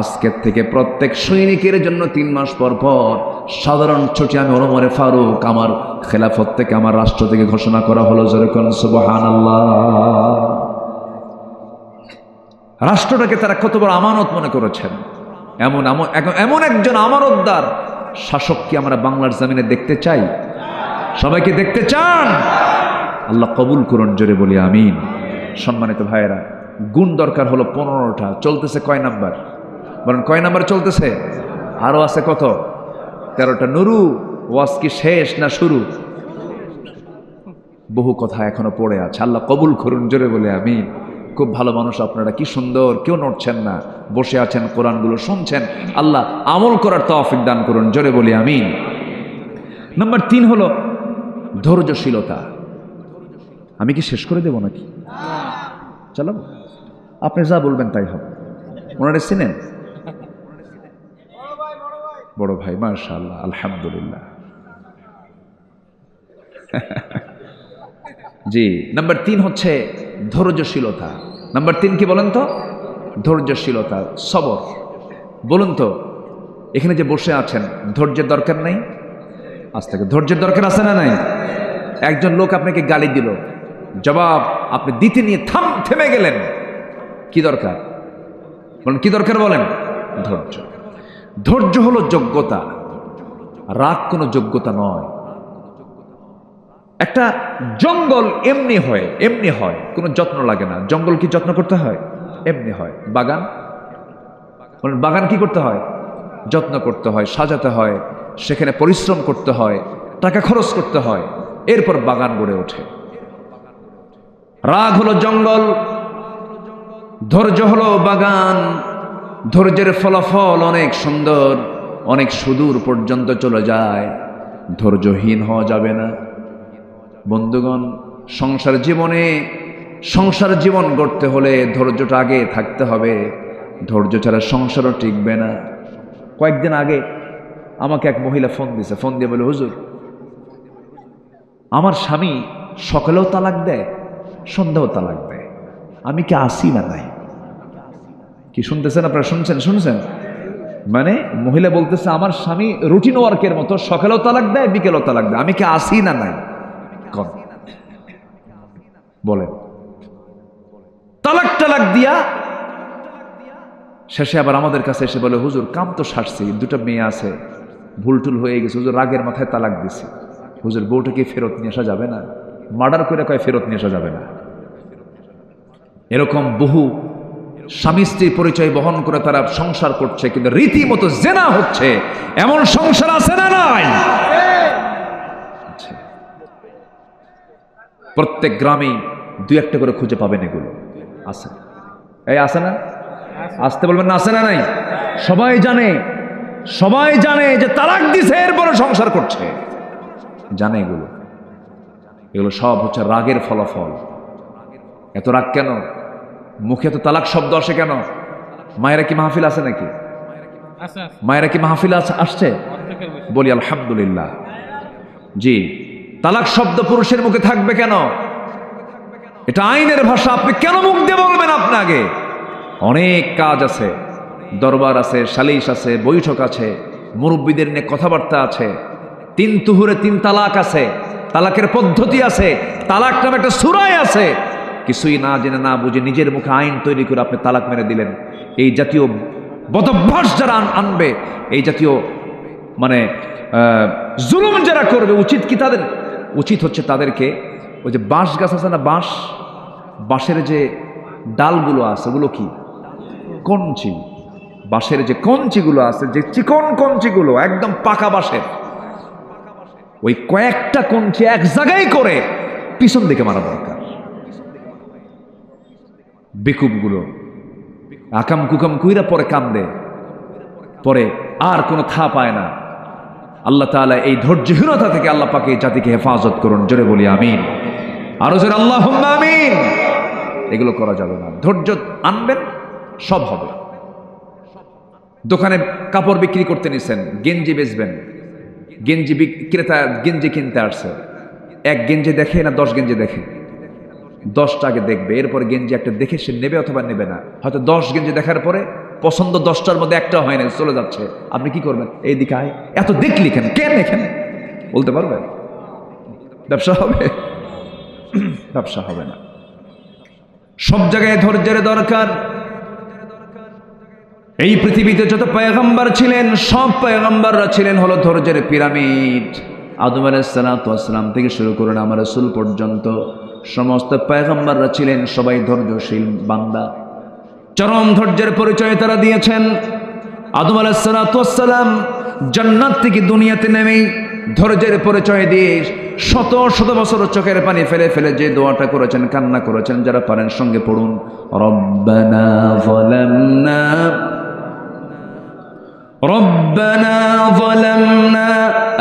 আজকের থেকে প্রত্যেক সৈনিকের জন্য 3 মাস পর পর সাধারণ ছুটি আমি ওমর ফারুক আমার খেলাফত থেকে, আমার রাষ্ট্র থেকে ঘোষণা করা হলো। যেরকম সুবহানাল্লাহ। রাষ্ট্রটাকে তারা কত বড় আমানত মনে করেছেন। এমন একজন আমানতদার শাসক কি আমরা বাংলার জমিনে দেখতে চাই? সবাইকে দেখতে চান? আল্লাহ কবুল করুন, জোরে বলি আমিন। সম্মানিত ভাইয়েরা, গুণ দরকার হলো 15টা। চলতেছে কয় নাম্বার? বলেন কয় নাম্বার চলতেছে? আরো আছে কত? 13টা। নুরু, ওয়াজ কি শেষ না শুরু? বহু কথা এখনো পড়ে আছে। আল্লাহ কবুল করুন, জোরে বলি আমিন। খুব ভালো মানুষ আপনারা, কি সুন্দর, কেউ নড়ছেন না, বসে আছেন, কোরআনগুলো শুনছেন। আল্লাহ আমল করার তৌফিক দান করুন, জোরে বলি আমিন। নাম্বার 3 হলো ধৈর্যশীলতা। আমি কি শেষ করে দেব নাকি চালাবো? আপনি যা বলবেন তাই হবে। ওনারা চিনেন? বড় ভাই, মাশাআল্লাহ, আলহামদুলিল্লাহ। জি, নাম্বার 3 হচ্ছে ধৈর্যশীলতা। নাম্বার 3 কি বলেন তো? ধৈর্যশীলতা, সবর। বলুন তো, এখানে যে বসে আছেন, ধৈর্যের দরকার নাই? আজ থেকে ধৈর্যের দরকার আছে না নাই? একজন লোক আপনাকে গালি দিল, জবাব আপনি দিতে নিয়ে থেমে গেলেন, কি দরকার বলেন? কি দরকার বলেন? ধৈর্য। ধৈর্য হলো যোগ্যতা, রাগ কোনো যোগ্যতা নয়। একটা জঙ্গল এমনি হয়, কোনো যত্ন লাগে না। জঙ্গল কি যত্ন করতে হয়? এমনি হয়। বাগান, বাগান কি করতে হয়? যত্ন করতে হয়, সাজাতে হয়, সেখানে পরিশ্রম করতে হয়, টাকা খরচ করতে হয়, এরপর বাগান গড়ে ওঠে। রাগ হলো জঙ্গল, ধৈর্য হলো বাগান। ধৈর্যের ফলাফল অনেক সুন্দর, অনেক সুদূর পর্যন্ত চলে যায়। ধৈর্যহীন হওয়া যাবে না বন্ধুগণ। সংসার জীবন গড়তে হলে ধৈর্যটা আগে থাকতে হবে। ধৈর্য ছাড়া সংসারও টিকবে না। কয়েকদিন আগে আমাকে এক মহিলা ফোন দিয়ে বলে, হুজুর, আমার স্বামী সকালেও তালাক দেয়, সন্ধ্যাও তালাক দেয়, আমি কি আসি না নাই? কি শুনতেছেন আপনারা? শুনছেন? মানে মহিলা বলতেছে, আমার স্বামী রুটিন ওয়ার্কের মতো সকালেও তালাক দেয়, বিকেলেও তালাক দেয়, আমি কি আসি না নাই? বলেন, তালাক দিয়া শেষে আবার আমাদের কাছে এসে বলে, হুজুর কাম তো সারছি, 2টা মেয়ে আছে, ভুলটুল হয়ে গেছে হুজুর, রাগের মাথায় তালাক দিছি। হুজুর বউটাকে ফেরত নিয়ে আসা যাবে না? মার্ডার করে কয় ফেরত নিয়ে আসা যাবে না। এরকম বহু স্বামী স্ত্রীর পরিচয় বহন করে তারা সংসার করছে, কিন্তু রীতিমতো জেনা হচ্ছে। এমন সংসার আছে না নাই? প্রত্যেক গ্রামে 2-1টা করে খুঁজে পাবেন, এগুলো আছে। এই আছে না? আসতে বলবেন না, আছে না নাই? সবাই জানে যে তালাক দিছে, এরপরে সংসার করছে, জানে। এগুলো সব হচ্ছে রাগের ফলাফল। এত রাগ কেন? মুখে তো তালাক শব্দ আসে কেন? মায়েরা কি মাহফিল আছে নাকি? মায়েরা কি মাহফিল আসছে? বলি আলহামদুলিল্লাহ। জি, তালাক শব্দ পুরুষের মুখে থাকবে কেন? এটা আইনের ভাষা। আপনি কেন মুখ দিয়ে বলবেন? আপনাকে অনেক কাজ আছে, দরবার আছে, সালিশ আছে, বৈঠক আছে, মুরব্বীদের নিয়ে কথাবার্তা আছে, 3 তুহুরে 3 তালাক আছে, তালাকের পদ্ধতি আছে, তালাক নামে একটা সূরাই আছে। কিছুই না জেনে না বুঝে নিজের মুখে আইন তৈরি করে আপনি তালাক মেরে দিলেন। এই জাতীয় বদভ্যাস যারা আনবে, এই জাতীয় মানে জুলুম যারা করবে, উচিত হচ্ছে তাদেরকে ওই যে বাঁশ গাছ আছে না, বাঁশের যে ডালগুলো আছে, ওগুলো কি কঞ্চি, বাঁশের যে কঞ্চিগুলো আছে, যে চিকন কঞ্চিগুলো একদম পাকা বাঁশের, ওই কয়েকটা কঞ্চি এক জায়গায় করে পিছন দিকে মারা দরকার। বেকুবগুলো আকাম কুকাম কুইরা পরে কান্দে, পরে আর কোনো থা পায় না। আল্লাহ তাআলা এই ধৈর্যহীনতা থেকে আল্লাহ পাক এই জাতিকে হেফাজত করুন, জোরে বলি আমিন। আরো জোরে আল্লাহুম্মা আমিন। এগুলো করা যাবে না। ধৈর্য আনবেন, সব হবে। দোকানে কাপড় বিক্রি করতে নিছেন, গেঞ্জি বেচবেন, গেঞ্জি বিক্রেতা গেঞ্জি কিনতে আসছে, 1 গেঞ্জি দেখে না 10 গেঞ্জি দেখে? 10টা আগে দেখবে, এরপর গেঞ্জি একটা দেখে সে নেবে অথবা নেবে না। হয়তো 10 গেঞ্জি দেখার পরে পছন্দ 10টার মধ্যে একটা হয় না, চলে যাচ্ছে। আপনি কি করবেন? এইদিকে আয়, এত দেখলি কেন এখানে বলতে পারবেন? ব্যবসা হবে? ব্যবসা হবে না। সব জায়গায় ধৈর্যের দরকার। এই পৃথিবীতে যত পয়গম্বর ছিলেন, সব পয়গম্বররা ছিলেন হলো ধৈর্যের পিরামিড। আদম আলাইহিস সালাতু ওয়াস সালাম থেকে শুরু করে আমার রাসূল পর্যন্ত সমস্ত পয়গম্বররা ছিলেন সবাই ধৈর্যশীল বান্দা। চরম ধৈর্যের পরিচয় তারা দিয়েছেন। আদম আলাইহিস সালাতু ওয়াস সালাম জান্নাত থেকে দুনিয়াতে নেমে ধৈর্যের পরিচয় দিয়ে শত শত বছর চোখের পানি ফেলে ফেলে যে দোয়াটা করেছেন, কান্না করেছেন, যারা পারেন সঙ্গে পড়ুন, রব্বানা যালামনা ربنا ظلمنا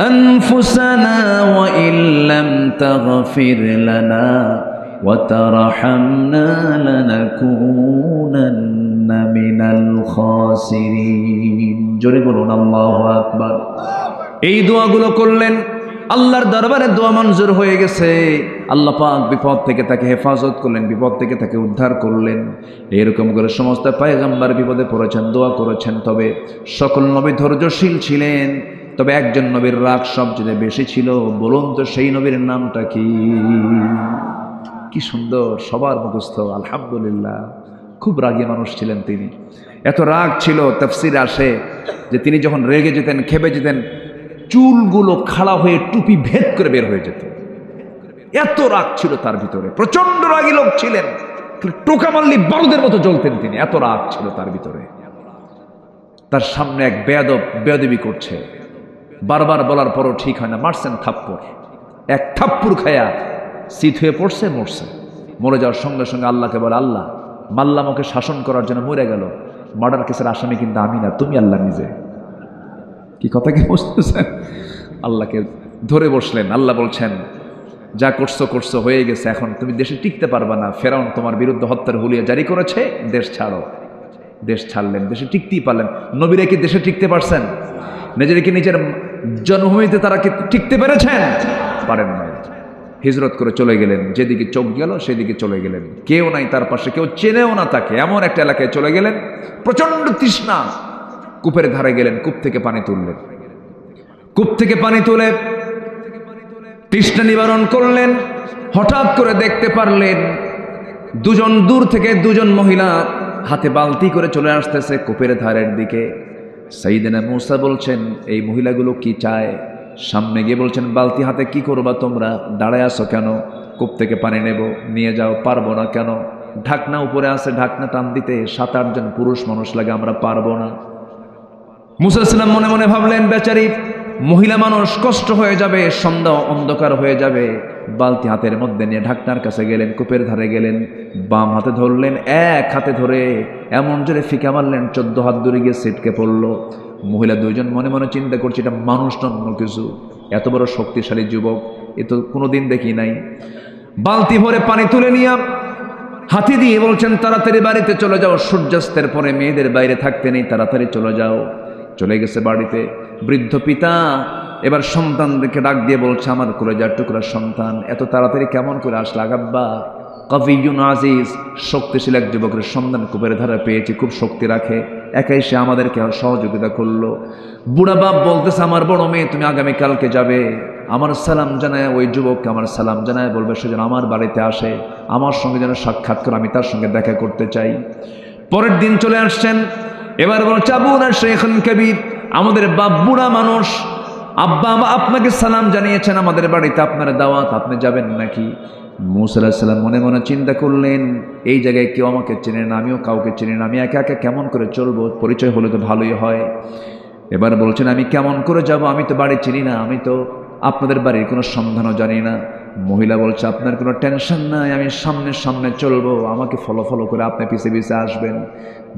أنفسنا وإن لم تغفر لنا وترحمنا لنكونن من الخاسرين জোরে বলুন আল্লাহু আকবার। এই দোয়াগুলো করলেন, আল্লাহর দরবারে দোয়া মঞ্জুর হয়ে গেছে। আল্লাহ পাক বিপদ থেকে তাকে হেফাজত করলেন, বিপদ থেকে তাকে উদ্ধার করলেন। এরকম করে সমস্ত পয়গম্বর বিপদে পড়েছেন, দোয়া করেছেন। তবে সকল নবী ধৈর্যশীল ছিলেন, তবে একজন নবীর রাগ সবচেয়ে বেশি ছিল। বলুন তো সেই নবীর নামটা কি? কি সুন্দর, সবার মুখস্থ, আলহামদুলিল্লাহ। খুব রাগী মানুষ ছিলেন তিনি। এত রাগ ছিল, তাফসিরে আসে যে তিনি যখন রেগে যেতেন, ক্ষেপে যেতেন, চুলগুলো খাড়া হয়ে টুপি ভেদ করে বের হয়ে যেত। এত রাগ ছিল তার ভিতরে, প্রচন্ড রাগী লোক ছিলেন। টোকা মারলি বারুদের মতো জ্বলতেন তিনি, এত রাগ ছিল তার ভিতরে। তার সামনে এক বেয়াদবি করছে, বারবার বলার পরও ঠিক হয় না, মারছেন থাপ্পড়। এক থাপ্পড় খায়া শীত হয়ে পড়ছে, মরছে। মরে যাওয়ার সঙ্গে সঙ্গে আল্লাহকে বলে, আল্লাহ মাল্লাম ওকে শাসন করার জন্য মরে গেল, মার্ডার কেসের আসামি কিন্তু আমি না, তুমি আল্লাহ নিজে। কি কথা কি বুঝতেছেন? আল্লাহকে ধরে বসলেন। আল্লাহ বলছেন, যা করছো করছো, হয়ে গেছে, এখন তুমি দেশে টিকতে পারবা না। ফেরাউন তোমার বিরুদ্ধে হত্যার হুলিয়া জারি করেছে, দেশ ছাড়ো। দেশ ছাড়লেন, দেশে টিকতেই পারলেন। নবীরা কি দেশে টিকতে পারছেন? নিজেকে নিজের জন্মভূমিতে তারা কি টিকতে পেরেছেন? পারেন না। হিজরত করে চলে গেলেন, যেদিকে চোখ গেল সেদিকে চলে গেলেন। কেউ নাই তার পাশে, কেউ চেনেও না তাকে, এমন একটা এলাকায় চলে গেলেন। প্রচন্ড তৃষ্ণা, কূপের ধারে গেলেন, কূপ থেকে পানি তুললেন। কূপ থেকে পানি তুলে তৃষ্ণা নিবারণ করলেন। হঠাৎ করে দেখতে পারলেন দুজন দূর থেকে দুজন মহিলা হাতে বালতি করে চলে আসতেছে কূপের ধারের দিকে। সাইয়েদনা মূসা বলছেন, এই মহিলাগুলো কি চায়? সামনে গিয়ে বলছেন, বালতি হাতে কি করবা তোমরা? দাঁড়ায় আসো কেন? কূপ থেকে পানি নেব, নিয়ে যাও। পারবো না কেন? ঢাকনা উপরে আছে, ঢাকনা টান দিতে 7-8 জন পুরুষ মানুষ লাগে, আমরা পারবো না। মূসা আলাইহিস সালাম মনে মনে ভাবলেন, বেচারি মহিলা মানুষ, কষ্ট হয়ে যাবে, সন্ধ্যা অন্ধকার হয়ে যাবে। বালতি হাতের মধ্যে নিয়ে ঢাকনার কাছে গেলেন, কূপের ধারে গেলেন, বাম হাতে ধরলেন, এক হাতে ধরে এমন জোরে ফিকা মারলেন, 14 হাত দূরে গিয়ে ছিটকে পড়লো। মহিলা দুইজন মনে মনে চিন্তা করছে, এটা মানুষ না অন্য কিছু। এত বড় শক্তিশালী যুবক এ তো কোনোদিন দেখি নাই। বালতি ভরে পানি তুলে নিয়ে হাতি দিয়ে বলছেন, তাড়াতাড়ি বাড়িতে চলে যাও, সূর্যাস্তের পরে মেয়েদের বাইরে থাকতে নেই, তাড়াতাড়ি চলে যাও। চলে গেছে বাড়িতে। বৃদ্ধ পিতা এবার সন্তানদেরকে ডাক দিয়ে বলছে, আমার কলেজার টুকরা সন্তান, এত তাড়াতাড়ি কেমন করে আসলা? আব্বা, কবিয়ুন আজিজ, শক্তিশালী এক যুবকের সন্তান কূপের ধারে পেয়েছি, খুব শক্তি রাখে, একাই সে আমাদেরকে সহযোগিতা করলো। বুড়া বাপ বলতেছে, আমার বড় মেয়ে, তুমি আগামীকালকে যাবে, আমার সালাম জানায়, ওই যুবককে আমার সালাম জানায় বলবে সে যেন আমার বাড়িতে আসে, আমার সঙ্গে যেন সাক্ষাৎ করে, আমি তার সঙ্গে দেখা করতে চাই। পরের দিন চলে আসছেন। এবার বলছে, আবুনা শাইখুন কবীর, আমাদের বাপ বুড়া মানুষ, আব্বা আপনাকে সালাম জানিয়েছেন, আমাদের বাড়িতে আপনার দাওয়াত, আপনি যাবেন নাকি? মূসা আলাইহিস সালাম মনে মনে চিন্তা করলেন, এই জায়গায় কেউ আমাকে চেনে না, আমিও কাউকে চিনি না, আমি একা একা কেমন করে চলবো? পরিচয় হলে তো ভালোই হয়। এবার বলছেন, আমি কেমন করে যাব? আমি তো বাড়ি চিনি না, আমি তো আপনাদের বাড়ির কোনো সন্ধানও জানি না। মহিলা বলছে, আপনার কোনো টেনশন নাই, আমি সামনে সামনে চলবো, আমাকে ফলো করে আপনি পিছে পিছে আসবেন।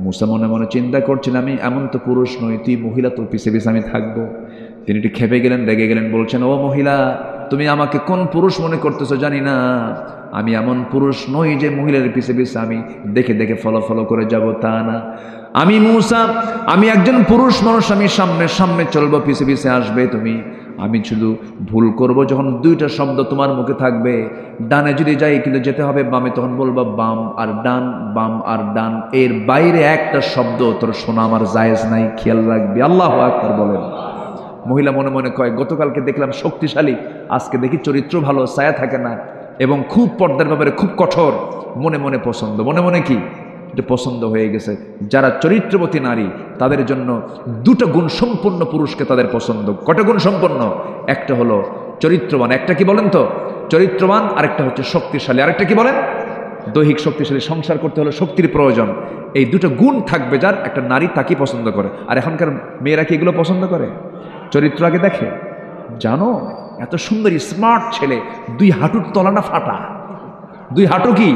মূসা মনে মনে চিন্তা করছেন, আমি এমন তো পুরুষ নই, তুই মহিলা, তোর পিছে পিছে আমি থাকবো। তিনি একটু খেপে গেলেন, রেগে গেলেন, বলছেন, ও মহিলা, তুমি আমাকে কোন পুরুষ মনে করতেছো জানি না, আমি এমন পুরুষ নই যে মহিলার পিছে পিছে আমি দেখে দেখে ফলো করে যাব, তা না। আমি মূসা, আমি একজন পুরুষ মানুষ, আমি সামনে সামনে চলবো, পিছে পিছে আসবে তুমি। আমি শুধু ভুল করব যখন 2টা শব্দ তোমার মুখে থাকবে, ডানে যদি যাই কিন্তু যেতে হবে বামে, তখন বলবা বাম আর ডান, বাম আর ডান, এর বাইরে একটা শব্দ তোর শোনা আমার জায়েজ নাই, খেয়াল রাখবি। আল্লাহু আকবার বলেন। মহিলা মনে মনে কয়, গতকালকে দেখলাম শক্তিশালী, আজকে দেখি চরিত্র ভালো, ছায়া থাকে না, এবং খুব পর্দার ব্যাপারে খুব কঠোর। মনে মনে পছন্দ, মনে মনে কি এটা পছন্দ হয়ে গেছে। যারা চরিত্রবতী নারী তাদের জন্য 2টা গুণ সম্পন্ন পুরুষকে তাদের পছন্দ। কটা গুণ সম্পন্ন? একটা হলো চরিত্রবান, একটা কি বলেন তো? চরিত্রবান, আরেকটা হচ্ছে শক্তিশালী, আরেকটা কি বলেন? দৈহিক শক্তিশালী। সংসার করতে হলে শক্তির প্রয়োজন। এই 2টা গুণ থাকবে যার, একটা নারী তাকে পছন্দ করে। আর এখনকার মেয়েরা কি এগুলো পছন্দ করে? চরিত্র আগে দেখে, জানো এত সুন্দর স্মার্ট ছেলে, 2 হাঁটুর তলাটা ফাটা, 2 হাঁটু কি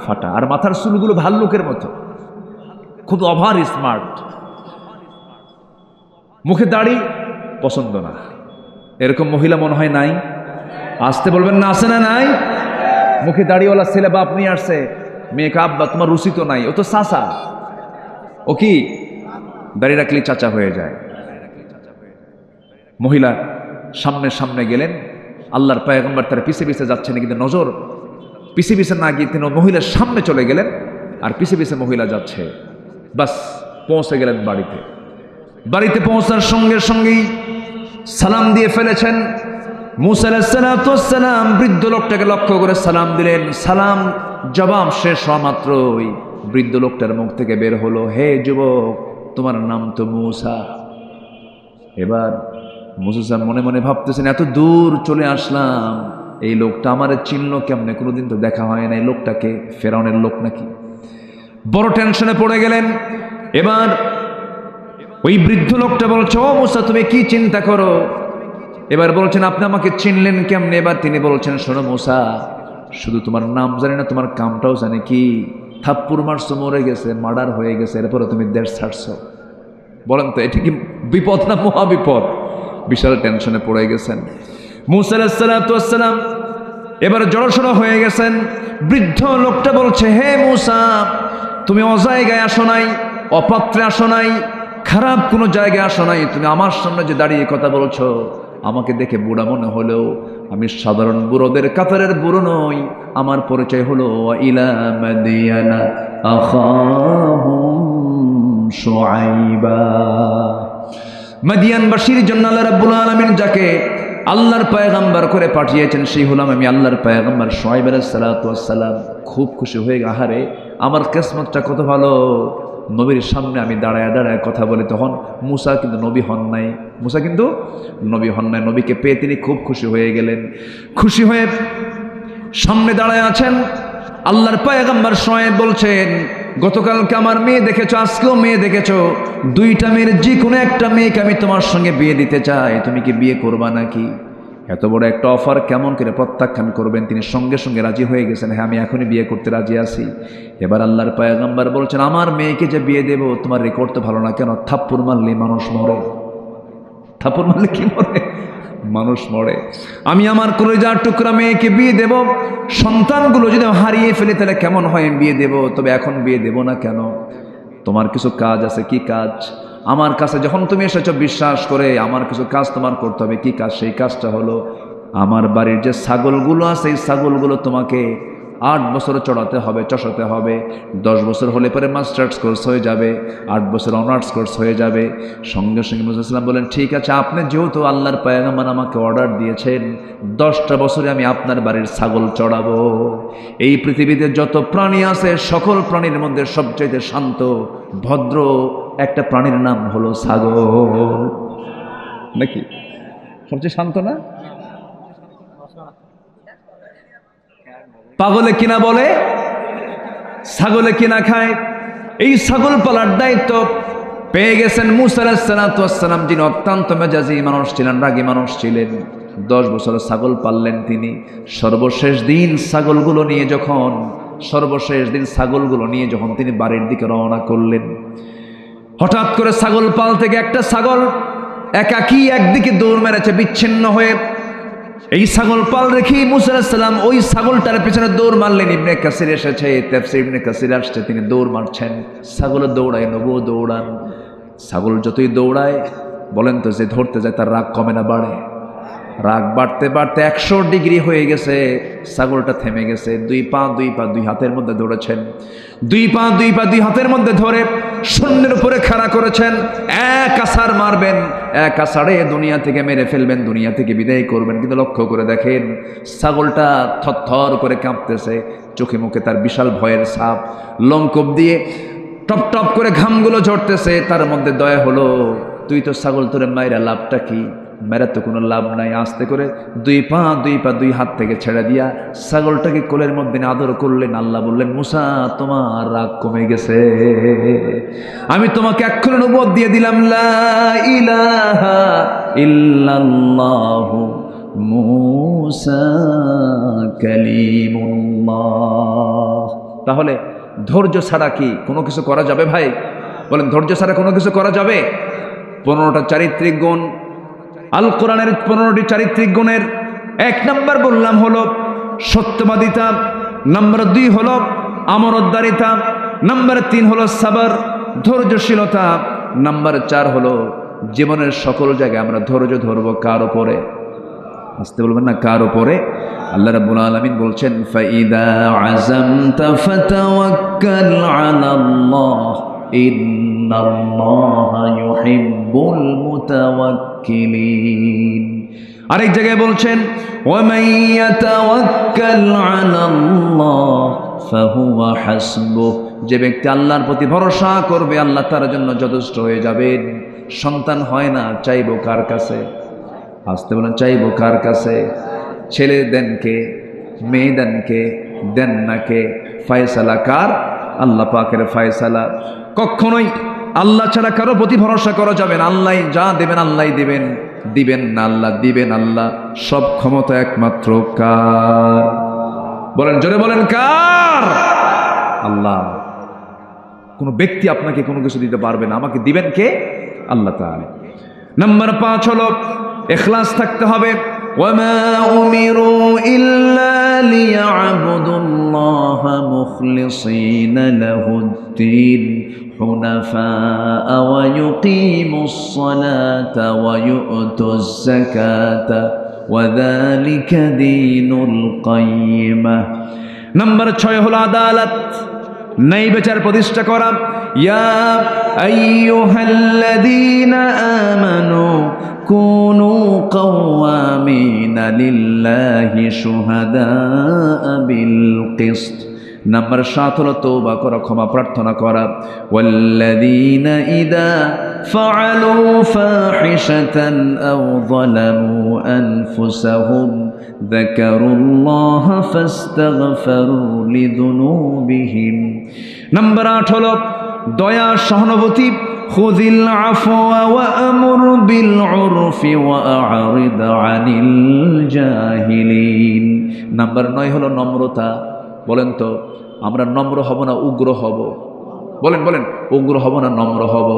ফাটা, আর মাথার চুলগুলো ভাল্লুকের মতো, খুব ওভার স্মার্ট, মুখে দাড়ি পছন্দ না। এরকম মহিলা মনে হয় নাই? আসতে বলবেন না, আছে না নাই? মুখে দাড়িওয়ালা ছেলে বাপ নিয়ে আসছে, মেয়েকে আব্বা তোমার রুচি তো নাই, ও তো চাচা, ও কি দাড়ি রাখলেই চাচা হয়ে যায়। মহিলা সামনে সামনে গেলেন, আল্লাহর পয়গম্বর তার পিছে পিছে যাচ্ছেন, কিন্তু নজর পিছে পিছে না গিয়ে তিনি মহিলার সামনে চলে গেলেন, আর পিছে পিছে মহিলা যাচ্ছে। বাস পৌঁছে গেলেন বাড়িতে। বাড়িতে পৌঁছার সঙ্গে সঙ্গেই সালাম দিয়ে ফেলেছেন। মুসা আলাইহিস সালাম বৃদ্ধ লোকটাকে লক্ষ্য করে সালাম দিলেন। সালাম জবাব শেষ হওয়া মাত্রই বৃদ্ধ লোকটার মুখ থেকে বের হলো, হে যুবক, তোমার নাম তো মুসা। এবার মুসা সাহেব মনে মনে ভাবতেছেন, এত দূর চলে আসলাম, এই লোকটা আমার চিনল কেমনে, কোনোদিন তো দেখা হয় না, এই লোকটাকে ফেরাউনের লোক নাকি? বড় টেনশনে পড়ে গেলেন। এবার ওই বৃদ্ধ লোকটা বলছে, ও মুসা তুমি কি চিন্তা করো? এবার বলছেন, আপনি আমাকে চিনলেন কেমনে? এবার তিনি বলছেন, শোনো মুসা, শুধু তোমার নাম জানি না, তোমার কামটাও জানি। কি থাপ্পুর মারছো, মরে গেছে, মার্ডার হয়ে গেছে, এরপরে তুমি দেশ ছাড়ছো। বলেন তো এটি কি বিপদ না মহা বিপদ? বিশাল টেনশনে পড়ে গেছেন মুসা আলাইহিস সালাম। এবার জড়সড় হয়ে গেছেন। বৃদ্ধ লোকটা বলছে, হে মুসা, তুমি অজায়গায় আসো নাই, অপাত্রে আসো নাই, খারাপ কোনো জায়গায় আসো নাই। তুমি আমার সামনে যে দাঁড়িয়ে কথা বলছো, আমাকে দেখে বুড়া মনে হলেও আমি সাধারণ বুড়োদের কাতারের বুড়ো নই। আমার পরিচয় হলো ইলা মাদিয়ানা আখাহুম শুআইবা। মাদিয়ানবাসীর জন্য আল্লাহ রাব্বুল আলামিন যাকে আল্লাহর পয়গম্বর করে পাঠিয়েছেন, সেই হলাম আমি আল্লাহর পয়গম্বর শুআইব আলাইহিস সালাতু ওয়াস সালাম। খুব খুশি হয়ে, আহারে আমার কিসমতটা কত ভালো, নবীর সামনে আমি দাঁড়ায় দাঁড়ায় কথা বলি। তখন মুসা কিন্তু নবী হন নাই, মুসা কিন্তু নবী হন নাই। নবীকে পেয়ে তিনি খুব খুশি হয়ে গেলেন। খুশি হয়ে সামনে দাঁড়ায় আছেন। আল্লাহর পয়গম্বর শুআইব বলছেন, গতকালকে আমার মেয়ে দেখেছো, আজকেও মেয়ে দেখেছো, 2টা মেয়ের যে কোনো একটা মেয়েকে আমি তোমার সঙ্গে বিয়ে দিতে চাই, তুমি কি বিয়ে করবা নাকি? এত বড় একটা অফার কেমন করে প্রত্যাখ্যান করবেন? তিনি সঙ্গে সঙ্গে রাজি হয়ে গেছেন, হ্যাঁ আমি এখনই বিয়ে করতে রাজি আছি। এবার আল্লাহর পয়গম্বর বলছেন, আমার মেয়েকে যে বিয়ে দেব, তোমার রেকর্ড তো ভালো না, কেন? থাপ্পড় মারলে মানুষ মরে। থাপ্পড় মারলে কি মরে? মানুষ মরে। আমি আমার কলিজার টুকরা মেয়েকে বিয়ে দেব, সন্তানগুলো যদি হারিয়ে ফেলে তাহলে কেমন হয়? বিয়ে দেব, তবে এখন বিয়ে দেব না। কেন? তোমার কিছু কাজ আছে। কি কাজ? আমার কাছে যখন তুমি এসেছো বিশ্বাস করে, আমার কিছু কাজ তোমার করতে হবে। কি কাজ? সেই কাজটা হলো, আমার বাড়ির যে ছাগলগুলো আছে, এই ছাগলগুলো তোমাকে 8 বছর চড়াতে হবে, চষাতে হবে। 10 বছর হলে পরে মাস্টার্স কোর্স হয়ে যাবে, 8 বছর অনার্স কোর্স হয়ে যাবে। সঙ্গে সঙ্গে মুসা সাল্লাম বলেন, ঠিক আছে, আপনি যেহেতু আল্লাহর পয়গম্বর আমাকে অর্ডার দিয়েছেন, 10টা বছরে আমি আপনার বাড়ির ছাগল চড়াবো। এই পৃথিবীতে যত প্রাণী আছে, সকল প্রাণীর মধ্যে সবচেয়ে শান্ত ভদ্র একটা প্রাণীর নাম হলো ছাগল। নাকি? সবচেয়ে শান্ত না? পাগলে কিনা বলে, ছাগলে কিনা খায়। এই ছাগল পালার দায়িত্ব পেয়ে গেছেন মুসা আলাইহিস সালাম, যিনি অত্যন্ত মেজাজি মানুষ ছিলেন, রাগী মানুষ ছিলেন। 10 বছর ছাগল পাললেন তিনি। সর্বশেষ দিন ছাগলগুলো নিয়ে যখন তিনি বাড়ির দিকে রওনা করলেন, হঠাৎ করে ছাগল পাল থেকে একটা ছাগল একাকী একদিকে দৌড় মেরেছে বিচ্ছিন্ন হয়ে। এই ছাগল পাল রেখে মুসা আলাইহিস সালাম ওই ছাগলটার পেছনে দৌড় মারলেন। ইবনে কাসির এসেছে, তাফসীর ইবনে কাসির আসছে, তিনি দৌড় মারছেন। ছাগল দৌড়ায়, নবুও দৌড়ান। ছাগল যতই দৌড়ায়, বলেন তো, যে ধরতে যায় তার রাগ কমে না বাড়ে? রাগ বাড়তে বাড়তে 100 ডিগ্রি হয়ে গেছে। ছাগলটা থেমে গেছে। 2 পা 2 হাতের মধ্যে ধরেছেন। 2 পা 2 হাতের মধ্যে ধরে শূন্যের উপরে খাড়া করেছেন। এক আছাড় মারবেন, এক আছাড়ে দুনিয়া থেকে মেরে ফেলবেন, দুনিয়া থেকে বিদায় করবেন। কিন্তু লক্ষ্য করে দেখেন, ছাগলটা থরথর করে কাঁপতেছে, চোখে মুখে তার বিশাল ভয়ের ছাপ, লংকপ দিয়ে টপ টপ করে ঘামগুলো ঝরতেছে। তার মধ্যে দয়া হলো, তুই তো ছাগল, তোরে মাইরা লাভটা কি? মেরে তো কোনো লাভ নাই। আস্তে করে দুই পা দুই হাত থেকে ছেড়ে দিয়া ছাগলটাকে কোলের মধ্যে আদর করলেন। আল্লাহ বললেন, মুসা তোমার রাগ কমে গেছে, আমি তোমাকে এক্ষুনি নবুয়ত দিয়ে দিলাম, লা ইলাহা ইল্লাল্লাহু মুসা কালিমুল্লাহ। তাহলে ধৈর্য ছাড়া কি কোনো কিছু করা যাবে ভাই? বলেন, ধৈর্য ছাড়া কোনো কিছু করা যাবে? 15টা চারিত্রিক গুণ, আল কোরআনের 15টি চারিত্রিক গুণের 1 নম্বর বললাম হলো সত্যবাদিতা, নম্বর 2 হলো আমানতদারিতা, নম্বর 3 হলো সাবর ধৈর্যশীলতা, নম্বর 4 হলো জীবনের সকল জায়গায় আমরা ধৈর্য ধরবো। কার উপরে? আসতে বলবেন না, কার উপরে? আল্লাহ রাব্বুল আলামিন বলছেন, ফাইদা আযামতা ফাতাওয়াক্কাল আলাল্লাহ ইন্নাল্লাহা ইউহিব্বুল মুতাওয়াক্কিলিন। আরেক জায়গায় বলছেন, ওয়া মান ইয়াতাওয়াক্কাল আলাল্লাহ ফাহুয়া হাসবুহ। যে ব্যক্তি আল্লাহর প্রতি ভরসা করবে, আল্লাহ তার জন্য যথেষ্ট হয়ে যাবেন। সন্তান হয় না, চাইবো কার কাছে? আসতে বলেন, চাইবো কার কাছে? ছেলে দেন কে? মেয়ে দেন কে? দেন না কে? ফয়সালা কার? আল্লাহ পাকের ফয়সালা। কখনোই আল্লাহ ছাড়া কারো প্রতি ভরসা করা যাবে না। আল্লাহ যা দেবেন আল্লাহ দিবেন, দিবেন না আল্লাহ দিবেন আল্লাহ। সব ক্ষমতা একমাত্র কার? বলেন, জোরে বলেন, কার? আল্লাহ। কোনো ব্যক্তি আপনাকে কোনো কিছু দিতে পারবে না, আমাকে দিবেন কে? আল্লাহ তাআলা। নাম্বার 5 হলো ইখলাস থাকতে হবে। ওয়ামা উমিরু ইল্লা লিয়াবুদুল্লাহা মুখলিসিনা লাহুদ্দিন হুনাফাআ ওয়া ইউকিমুস সালাতা ওয়া ইউতুজ যাকাতা ওয়া যালিকা দীনুল কাইয়্যিমাহ। নাম্বার 6 হলো আদালত, ন্যায় বিচার প্রতিষ্ঠা করা। ইয়া আইয়ুহাল্লাযীনা আমানু কুনু কাওয়ামিনা লিল্লাহি শুহাদাআ বিল কিসত। নাম্বার 7 হলো তওবা করা, ক্ষমা প্রার্থনা করা। ওয়াল্লাযীনা ইযা ফাআলু ফাহিশাতান আও যালামু আনফুসাহুম যাকারুল্লাহা ফাস্তাগফারু লিযুনুবিহিম। নাম্বার 8 হলো দয়া, সহানুভূতি। খুযিল আফওয়া ওয়া আমুর বিল উরফি ওয়া আ'রিদ আনিল জাহিলিন। নাম্বার 9 হলো নম্রতা। বলেন তো, আমরা নম্র হব না উগ্র হব? বলেন বলেন, উগ্র হব না নম্র হব?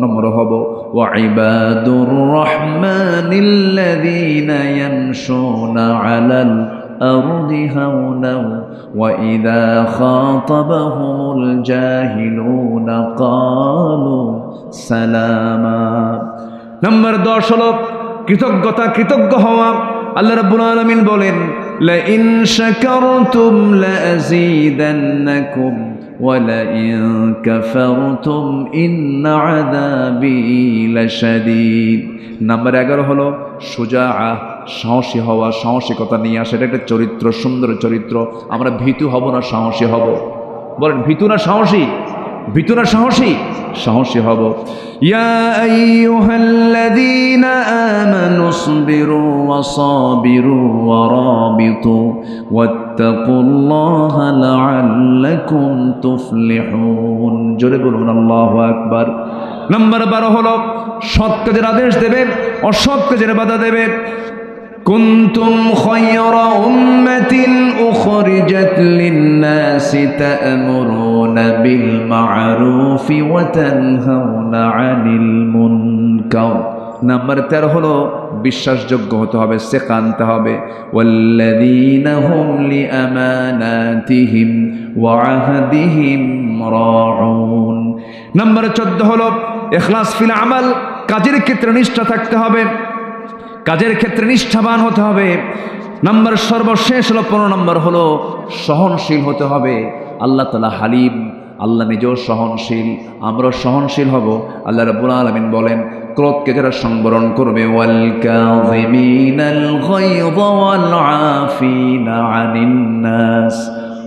নম্র হব। ওয়া ইবাদুর রাহমানিল্লাযীনা ইয়ামশুনা আলাল আরদি হাওনাও ওয়া ইযা খাতাবাহুমুল জাহিলুনা ক্বালু সালামা। নাম্বার 10 হলো কৃতজ্ঞতা, কৃতজ্ঞ হওয়া। আল্লাহ রাব্বুল আলামিন বলেন, লা ইন শাকারতুম লা আযীদান্নাকুম ওয়া লা ইন কাফারতুম ইন্না আযাবি লাশাদীদ। নাম্বার 11 হলো সুজাআ, সাহসী হওয়া, সাহসিকতা নিয়ে আসা। এটা একটা চরিত্র, সুন্দর চরিত্র। আমরা ভীতু হব না সাহসী হব? বলেন, ভীতু না সাহসী? ভীতু না সাহসী? সাহসী হব। ইয়া আইয়ুহাল্লাযীনা আমানুসবিরু ওয়া সাবিরু ওয়া রাবিতু ওয়াত্তাকুল্লাহা লাআল্লাকুম তুফলিহুন। জোরে বলুন আল্লাহু আকবার। নাম্বার 12 হলো সৎ কাজের আদেশ দেবে, অসৎ কাজের বাধা দেবে। কুনতুম খায়রা উম্মাতিন উখরিজাত লিন-নাসি তা'মুরুনা বিল মা'রুফি ওয়া তানহাউনা 'আনিল মুনকার। নাম্বার 13 হলো বিশ্বাসযোগ্য হতে হবে, সিকা আনতে হবে। ওয়াল্লাযীনা হুম লিআমানাতিহিম ওয়া আহদিহিম রাউন। নাম্বার 14 হলো ইখলাস ফিল আমাল, কাজের ক্ষেত্রে নিষ্ঠা থাকতে হবে, কাজের ক্ষেত্রে নিষ্ঠাবান হতে হবে। নাম্বার সর্বশেষ হলো 15 নম্বর হলো সহনশীল হতে হবে। আল্লাহ তাআলা হালিম, আল্লাহ নিজেও সহনশীল, আমরা সহনশীল হব। আল্লাহ রাব্বুল আলামিন বলেন, ক্রোধকে যারা সংবরণ করবে, ওয়াল কাযিমিনাল গায়যা ওয়াল আফিনা আনিন নাস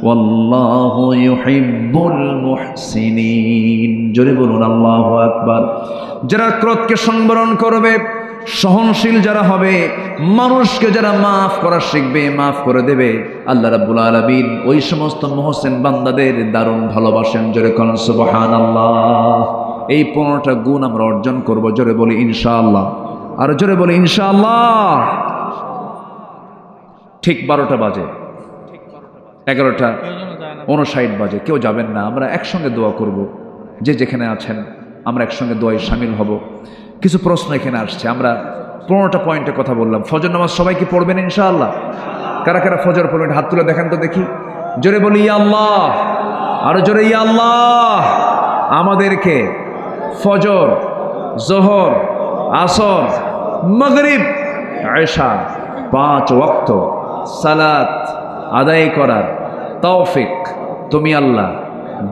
ওয়াল্লাহু ইউহিব্বুল মুহসিনিন। জোরে বলুন আল্লাহু আকবার। যারা ক্রোধকে সংবরণ করবে, সহনশীল যারা হবে, মানুষকে যারা মাফ করা শিখবে, মাফ করে দেবে, আল্লাহ রাব্বুল আলামিন ওই সমস্ত মুহসিন বান্দাদের দারুণ ভালোবাসেন। জোরে কোন সুবহানাল্লাহ। এই 15টা গুণ আমরা অর্জন করব, জোরে বলি ইনশাআল্লাহ। আর জোরে বলি ইনশাআল্লাহ। ঠিক 12টা বাজে, 11:59 বাজে, কেউ যাবেন না, আমরা একসঙ্গে দোয়া করব। যে যেখানে আছেন আমরা একসঙ্গে দোয়ায় শামিল হব। কিছু প্রশ্ন এখানে আসছে, আমরা 15টা পয়েন্টে কথা বললাম। ফজর নামাজ সবাই কি পড়বেন ইনশাআল্লাহ? কারা কারা ফজর পড়বেন হাত তুলে দেখেন তো দেখি। জোরে বলি ইয়া আল্লাহ, আরো জোরে ইয়া আল্লাহ। আমাদেরকে ফজর, জোহর, আসর, মাগরিব, ইশা 5 ওয়াক্ত সালাত আদায় করার তৌফিক তুমি আল্লাহ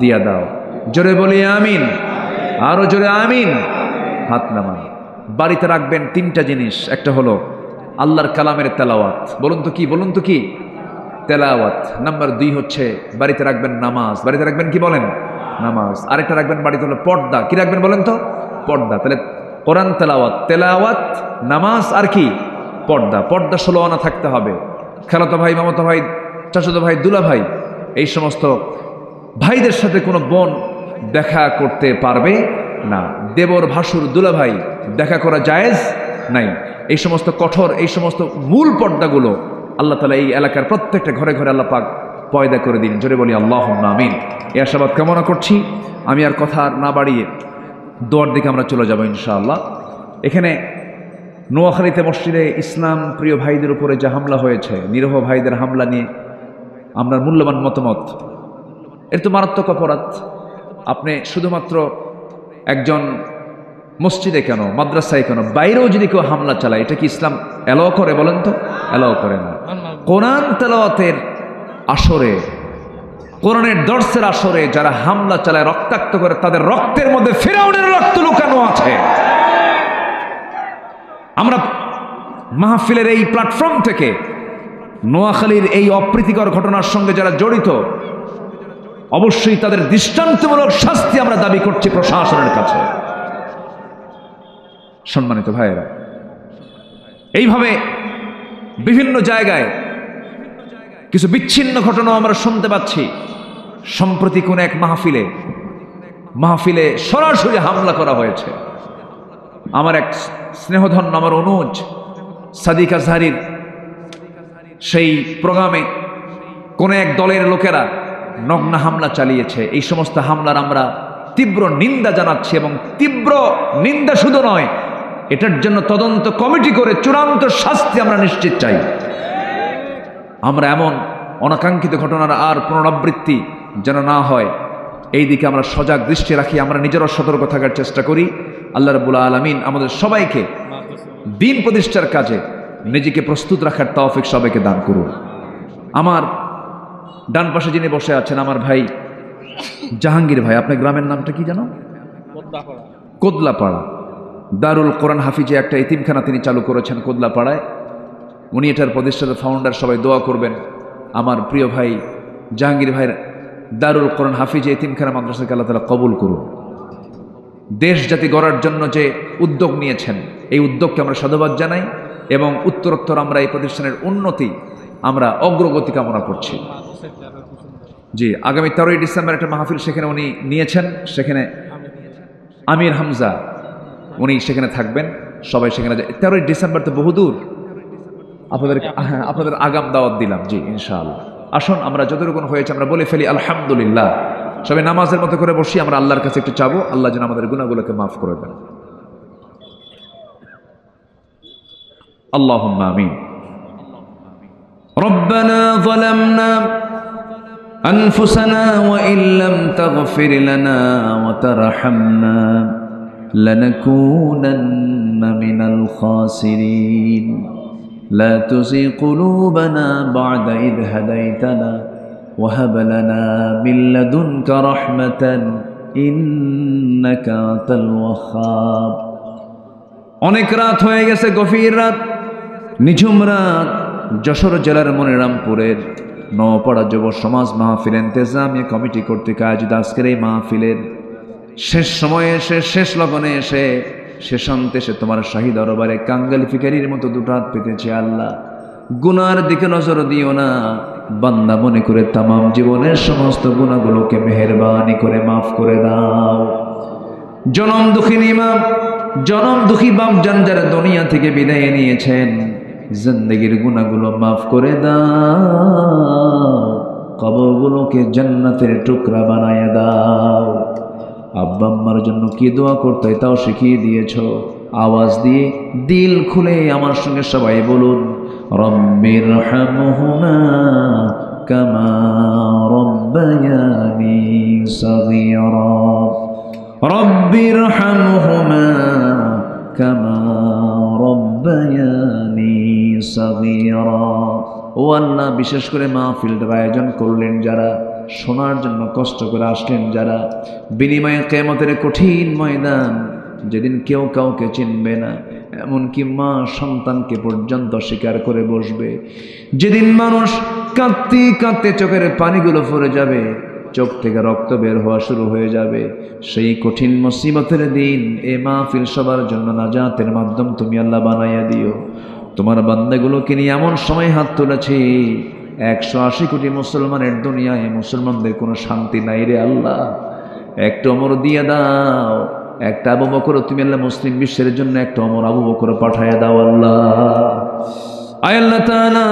দিয়া দাও। জোরে বলি আমিন, আরো জোরে আমিন। হাত নামান। বাড়িতে রাখবেন 3টা জিনিস, একটা হলো আল্লাহর কালামের তেলাওয়াত। বলুন তো কি, বলুন তো কি? তেলাওয়াত। নাম্বার 2 হচ্ছে বাড়িতে রাখবেন নামাজ। বাড়িতে রাখবেন কি বলেন? নামাজ। আরেকটা রাখবেন বাড়িতে হলো পর্দা। কি রাখবেন বলেন তো? পর্দা। তাহলে কোরআন তেলাওয়াত, তেলাওয়াত, নামাজ আর কি? পর্দা। পর্দা 16 আনা থাকতে হবে। খালাতো ভাই, মামাতো ভাই, চাচাতো ভাই, দুলা ভাই, এই সমস্ত ভাইদের সাথে কোনো বোন দেখা করতে পারবে না। দেবর, ভাসুর, দুলা ভাই দেখা করা জায়েজ নাই। এই সমস্ত কঠোর, এই সমস্ত মূল পর্দাগুলো আল্লাহ তাআলা এই এলাকার প্রত্যেকটা ঘরে ঘরে আল্লাহ পাক পয়দা করে দিন। জোরে বলি আল্লাহুম্মা আমিন। এই আশাবাদ কামনা করছি। আমি আর কথা না বাড়িয়ে দোয়ার দিকে আমরা চলে যাব ইনশাআল্লাহ। এখানে নোয়াখালীতে মসজিদে ইসলাম প্রিয় ভাইদের উপরে যে হামলা হয়েছে, নিরীহ ভাইদের হামলা নিয়ে আপনার মূল্যবান মতামত। এর তো মারাত্মক অপরাধ। আপনি শুধুমাত্র একজন মসজিদে কেন, মাদ্রাসায় কেন, বাইরেও যদি কেউ হামলা চালায়, এটা কি ইসলাম অ্যালাউ করে? বলেন তো, অ্যালাউ করে না। কোরআন তেলাওয়াতের আসরে, কোরআনের দর্সের আসরে যারা হামলা চালায়, রক্তাক্ত করে, তাদের রক্তের মধ্যে ফিরআউনের রক্ত লুকানো আছে। আমরা মাহফিলের এই প্ল্যাটফর্ম থেকে নোয়াখালীর এই অপ্রীতিকর ঘটনার সঙ্গে যারা জড়িত, অবশ্যই তাদের দৃষ্টান্তমূলক শাস্তি আমরা দাবি করছি প্রশাসনের কাছে। সম্মানিত ভাইয়েরা, এইভাবে বিভিন্ন জায়গায় কিছু বিচ্ছিন্ন ঘটনা আমরা শুনতে পাচ্ছি। সম্প্রতি কোন এক মাহফিলে সরাসরি হামলা করা হয়েছে। আমার এক স্নেহধন্য, আমার অনুজ সাদিক আজহারির সেই প্রোগ্রামে কোন এক দলের লোকেরা নগ্ন হামলা চালিয়েছে। এই সমস্ত হামলার আমরা তীব্র নিন্দা জানাচ্ছি, এবং তীব্র নিন্দা শুধু নয়, এটার জন্য তদন্ত কমিটি করে চূড়ান্ত শাস্তি আমরা নিশ্চিত চাই। আমরা এমন অনাকাঙ্ক্ষিত ঘটনার আর পুনরাবৃত্তি যেন না হয়, এই দিকে আমরা সজাগ দৃষ্টি রাখি, আমরা নিজেরাও সতর্ক থাকার চেষ্টা করি। আল্লাহ রাব্বুল আলামিন আমাদের সবাইকে দ্বীন প্রতিষ্ঠার কাজে নিজেকে প্রস্তুত রাখার তৌফিক সবাইকে দান করুন। আমার ডান পাশে যিনি বসে আছেন, আমার ভাই জাহাঙ্গীর ভাই। আপনার গ্রামের নামটা কি জানো? কোদলাপাড়া। দারুল কোরআন হাফিজে একটা এতিমখানা তিনি চালু করেছেন কোদলাপাড়ায়। উনি এটার প্রতিষ্ঠাতা, ফাউন্ডার। সবাই দোয়া করবেন আমার প্রিয় ভাই জাহাঙ্গীর ভাইয়ের দারুল কোরআন হাফিজে এতিমখানা মাদ্রাসাকে আল্লাহ তাআলা কবুল করুন। দেশ জাতি গড়ার জন্য যে উদ্যোগ নিয়েছেন, এই উদ্যোগকে আমরা সাধুবাদ জানাই, এবং উত্তরোত্তর আমরা এই প্রতিষ্ঠানের উন্নতি, আমরা অগ্রগতি কামনা করছি। জি, আগামী 13ই ডিসেম্বর একটা মাহফিল সেখানে উনি নিয়েছেন, সেখানে আমির হামজা উনি সেখানে থাকবেন। সবাই সেখানে 13ই ডিসেম্বর তো বহুদূর, আপনাদের আগাম দাওয়াত দিলাম। জি, ইনশাআল্লাহ আসুন, আমরা যতটুকু হয়েছে আমরা বলে ফেলি আলহামদুলিল্লাহ। সবাই নামাজের মতো করে বসি, আমরা আল্লাহর কাছে একটু চাবো, আল্লাহ যেন আমাদের গুনাহগুলোকে মাফ করে দেন। আল্লাহুম্মা আমিন। রব্বানা যালামনা আনফুসানা ওয়া ইল্লাম তাগফির লানা ওয়া তারহামনা লানাকুনান্না মিনাল খাসিরিন। لا تزغ قلوبنا بعد إذ هديتنا وهب لنا من لدنك رحمة إنك أنت الوهاب। অনেক রাত হয়ে গেছে, গভীর রাত, নিঝুম রাত। যশোর জেলার মনিরামপুরের নওপাড়া যুব সমাজ মাহফিল ইন্তেজামিয়া কমিটি কর্তৃক আয়োজিত আজকের এই মাহফিলের শেষ সময়ে এসে, শেষ লগনে এসে শেষান্তে সে তোমার শাহী দরবারে কাঙ্গাল ফিকারির মতো দুটো হাত পেতেছে। আল্লাহ গুনার দিকে নজর দিও না, বান্দা মনে করে তামাম জীবনের সমস্ত গুনাহগুলোকে মেহেরবানি করে মাফ করে দাও। জনম দুঃখিনী মা, জনম দুঃখী বাপজান যারা দুনিয়া থেকে বিদায় নিয়েছেন, জিন্দেগির গুনাহগুলো মাফ করে দাও, কবরগুলোকে জান্নাতের টুকরা বানায় দাও। আব্বা আম্মার জন্য কি দোয়া করতে হয় তাও শিখিয়ে দিয়েছ। আওয়াজ দিয়ে দিল খুলে আমার সঙ্গে সবাই বলুন, রব্বিরহামহুমা কামা রব্বায়ানি সগীরা, রব্বিরহামহুমা কামা রব্বায়ানি সগীরা। ও আল্লাহ, বিশেষ করে মাহফিলটার আয়োজন করলেন যারা, শোনার জন্য কষ্ট করে আসলেন যারা, বিনিময়ে কিয়ামতের কঠিন ময়দান যেদিন কেউ কাউকে চিনবে না, এমনকি মা সন্তানকে পর্যন্ত স্বীকার করে বসবে, যেদিন মানুষ কাঁদতে কাঁদতে চোখের পানিগুলো পড়ে যাবে, চোখ থেকে রক্ত বের হওয়া শুরু হয়ে যাবে, সেই কঠিন মুসিবতের দিন এ মাহফিল সবার জন্য নাজাতের মাধ্যম তুমি আল্লাহ বানাইয়া দিও। তোমার বান্দাগুলোকে নিয়ে এমন সময় হাত তুলেছি, 180 কোটি মুসলমানের দুনিয়ায় মুসলমানদের কোনো শান্তি নাই রে আল্লাহ। একটা ওমর দিয়ে দাও, একটা আবু বকর, তুমি আল্লাহ মুসলিম বিশ্বের জন্য একটা ওমর আবু বকর পাঠাইয়া দাও আল্লাহ। আয় আল্লাহ তাআলা,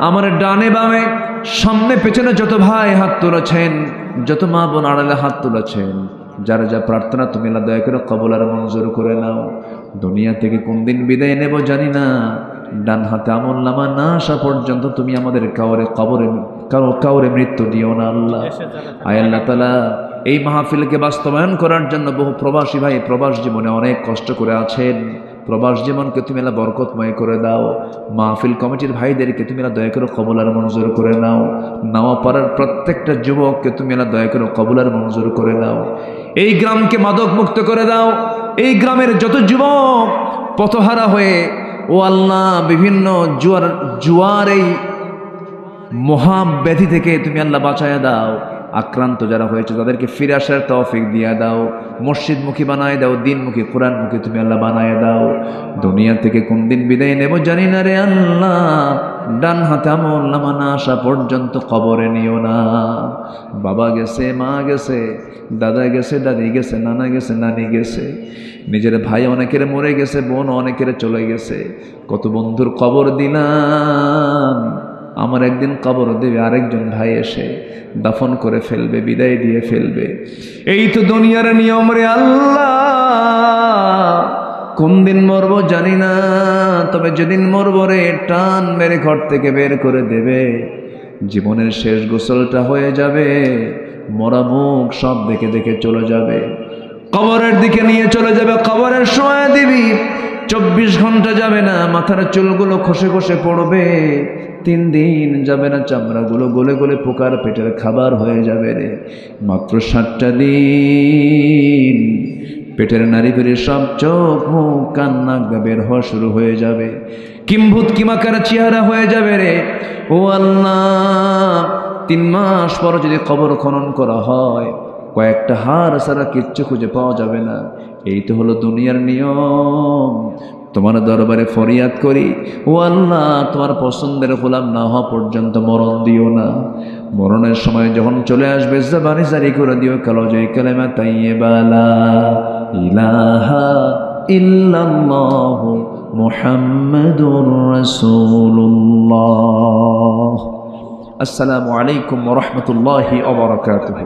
আমার ডানে বামে সামনে পেছনে যত ভাই হাত তুলেছেন, যত মা বোন আড়ালে হাত তুলেছেন, যারা যা প্রার্থনা তুমি আল্লাহ দয়া করে কবুল আর মঞ্জুর করে নাও। দুনিয়া থেকে কোন দিন বিদায় নেব জানি না, ডান হাতে আমল নামা না আসা পর্যন্ত তুমি আমাদের কাউরে মৃত্যু দিও না আল্লাহ। আয় আল্লাহ তাআলা, এই মাহফিলকে বাস্তবায়ন করার জন্য বহু প্রবাসী ভাই প্রবাস জীবনে অনেক কষ্ট করে আছেন, প্রবাস জীবনকে তুমি আল্লাহ বরকতময় করে দাও। মাহফিল কমিটির ভাইদেরকে তুমি আল্লাহ দয়া করে কবুল আর মঞ্জুর করে নাও। নাওয়াপাড়ার প্রত্যেকটা যুবককে তুমি আল্লাহ দয়া করে কবুল আর মঞ্জুর করে নাও। এই গ্রামকে মাদক মুক্ত করে দাও। এই গ্রামের যত যুবক পথহারা হয়ে, ও আল্লাহ, বিভিন্ন জুয়ার এই মহাব্যাধি থেকে তুমি আল্লাহ বাঁচায়া দাও। আক্রান্ত যারা হয়েছে তাদেরকে ফিরে আসার তৌফিক দিয়া দাও। মসজিদমুখী বানায় দাও, দিনমুখী কোরআনমুখী তুমি আল্লাহ বানায় দাও। দুনিয়া থেকে কোন দিন বিদায় নেব জানি না রে আল্লাহ, ডান হাতে আমল নামা না আসা পর্যন্ত কবরে নিও না। বাবা গেছে, মা গেছে, দাদা গেছে, দাদি গেছে, নানা গেছে, নানি গেছে, নিজের ভাই অনেকের মরে গেছে, বোন অনেকের চলে গেছে, কত বন্ধুর কবর দিলাম। আমার একদিন কবর দেবে আরেকজন ভাই এসে দাফন করে ফেলবে, বিদায় দিয়ে ফেলবে। এই তো দুনিয়ার নিয়ম রে আল্লাহ। কোন দিন মরবো জানি না, তবে যেদিন মরবো রে টান মেরে ঘর থেকে বের করে দেবে। জীবনের শেষ গোসলটা হয়ে যাবে, মরা মুখ সব দেখে দেখে চলে যাবে, কবরের দিকে নিয়ে চলে যাবে। কবরের সময় দিবি 24 ঘন্টা যাবে না, মাথার চুলগুলো খসে খসে পড়বে। 3 দিন যাবে না, চামড়াগুলো গলে গলে পোকার পেটের খাবার হয়ে যাবে রে। মাত্র 7টা দিন পেটের নারী পেরে সব চোখ মুখ কান নাক বের হওয়া শুরু হয়ে যাবে। কিম্ভূত কিমাকার চেহারা হয়ে যাবে রে। ও আল্লাহ, 3 মাস পর যদি কবর খনন করা হয়, কয়েকটা হাড় ছাড়া কিচ্ছু খুঁজে পাওয়া যাবে না। এই তো হলো দুনিয়ার নিয়ম। তোমার দরবারে ফরিয়াদ করি, ও আল্লাহ, তোমার পছন্দের গোলাম না হওয়া পর্যন্ত মরণ দিও না। মরণের সময় যখন চলে আসবে, জবানি জারি করে দিও কালেমায়ে কালেমা তাইয়্যিবা লা ইলাহা ইল্লাল্লাহু মুহাম্মাদুর রাসূলুল্লাহ। আসসালামু আলাইকুম ওয়া রাহমাতুল্লাহি ওয়া বারাকাতুহু।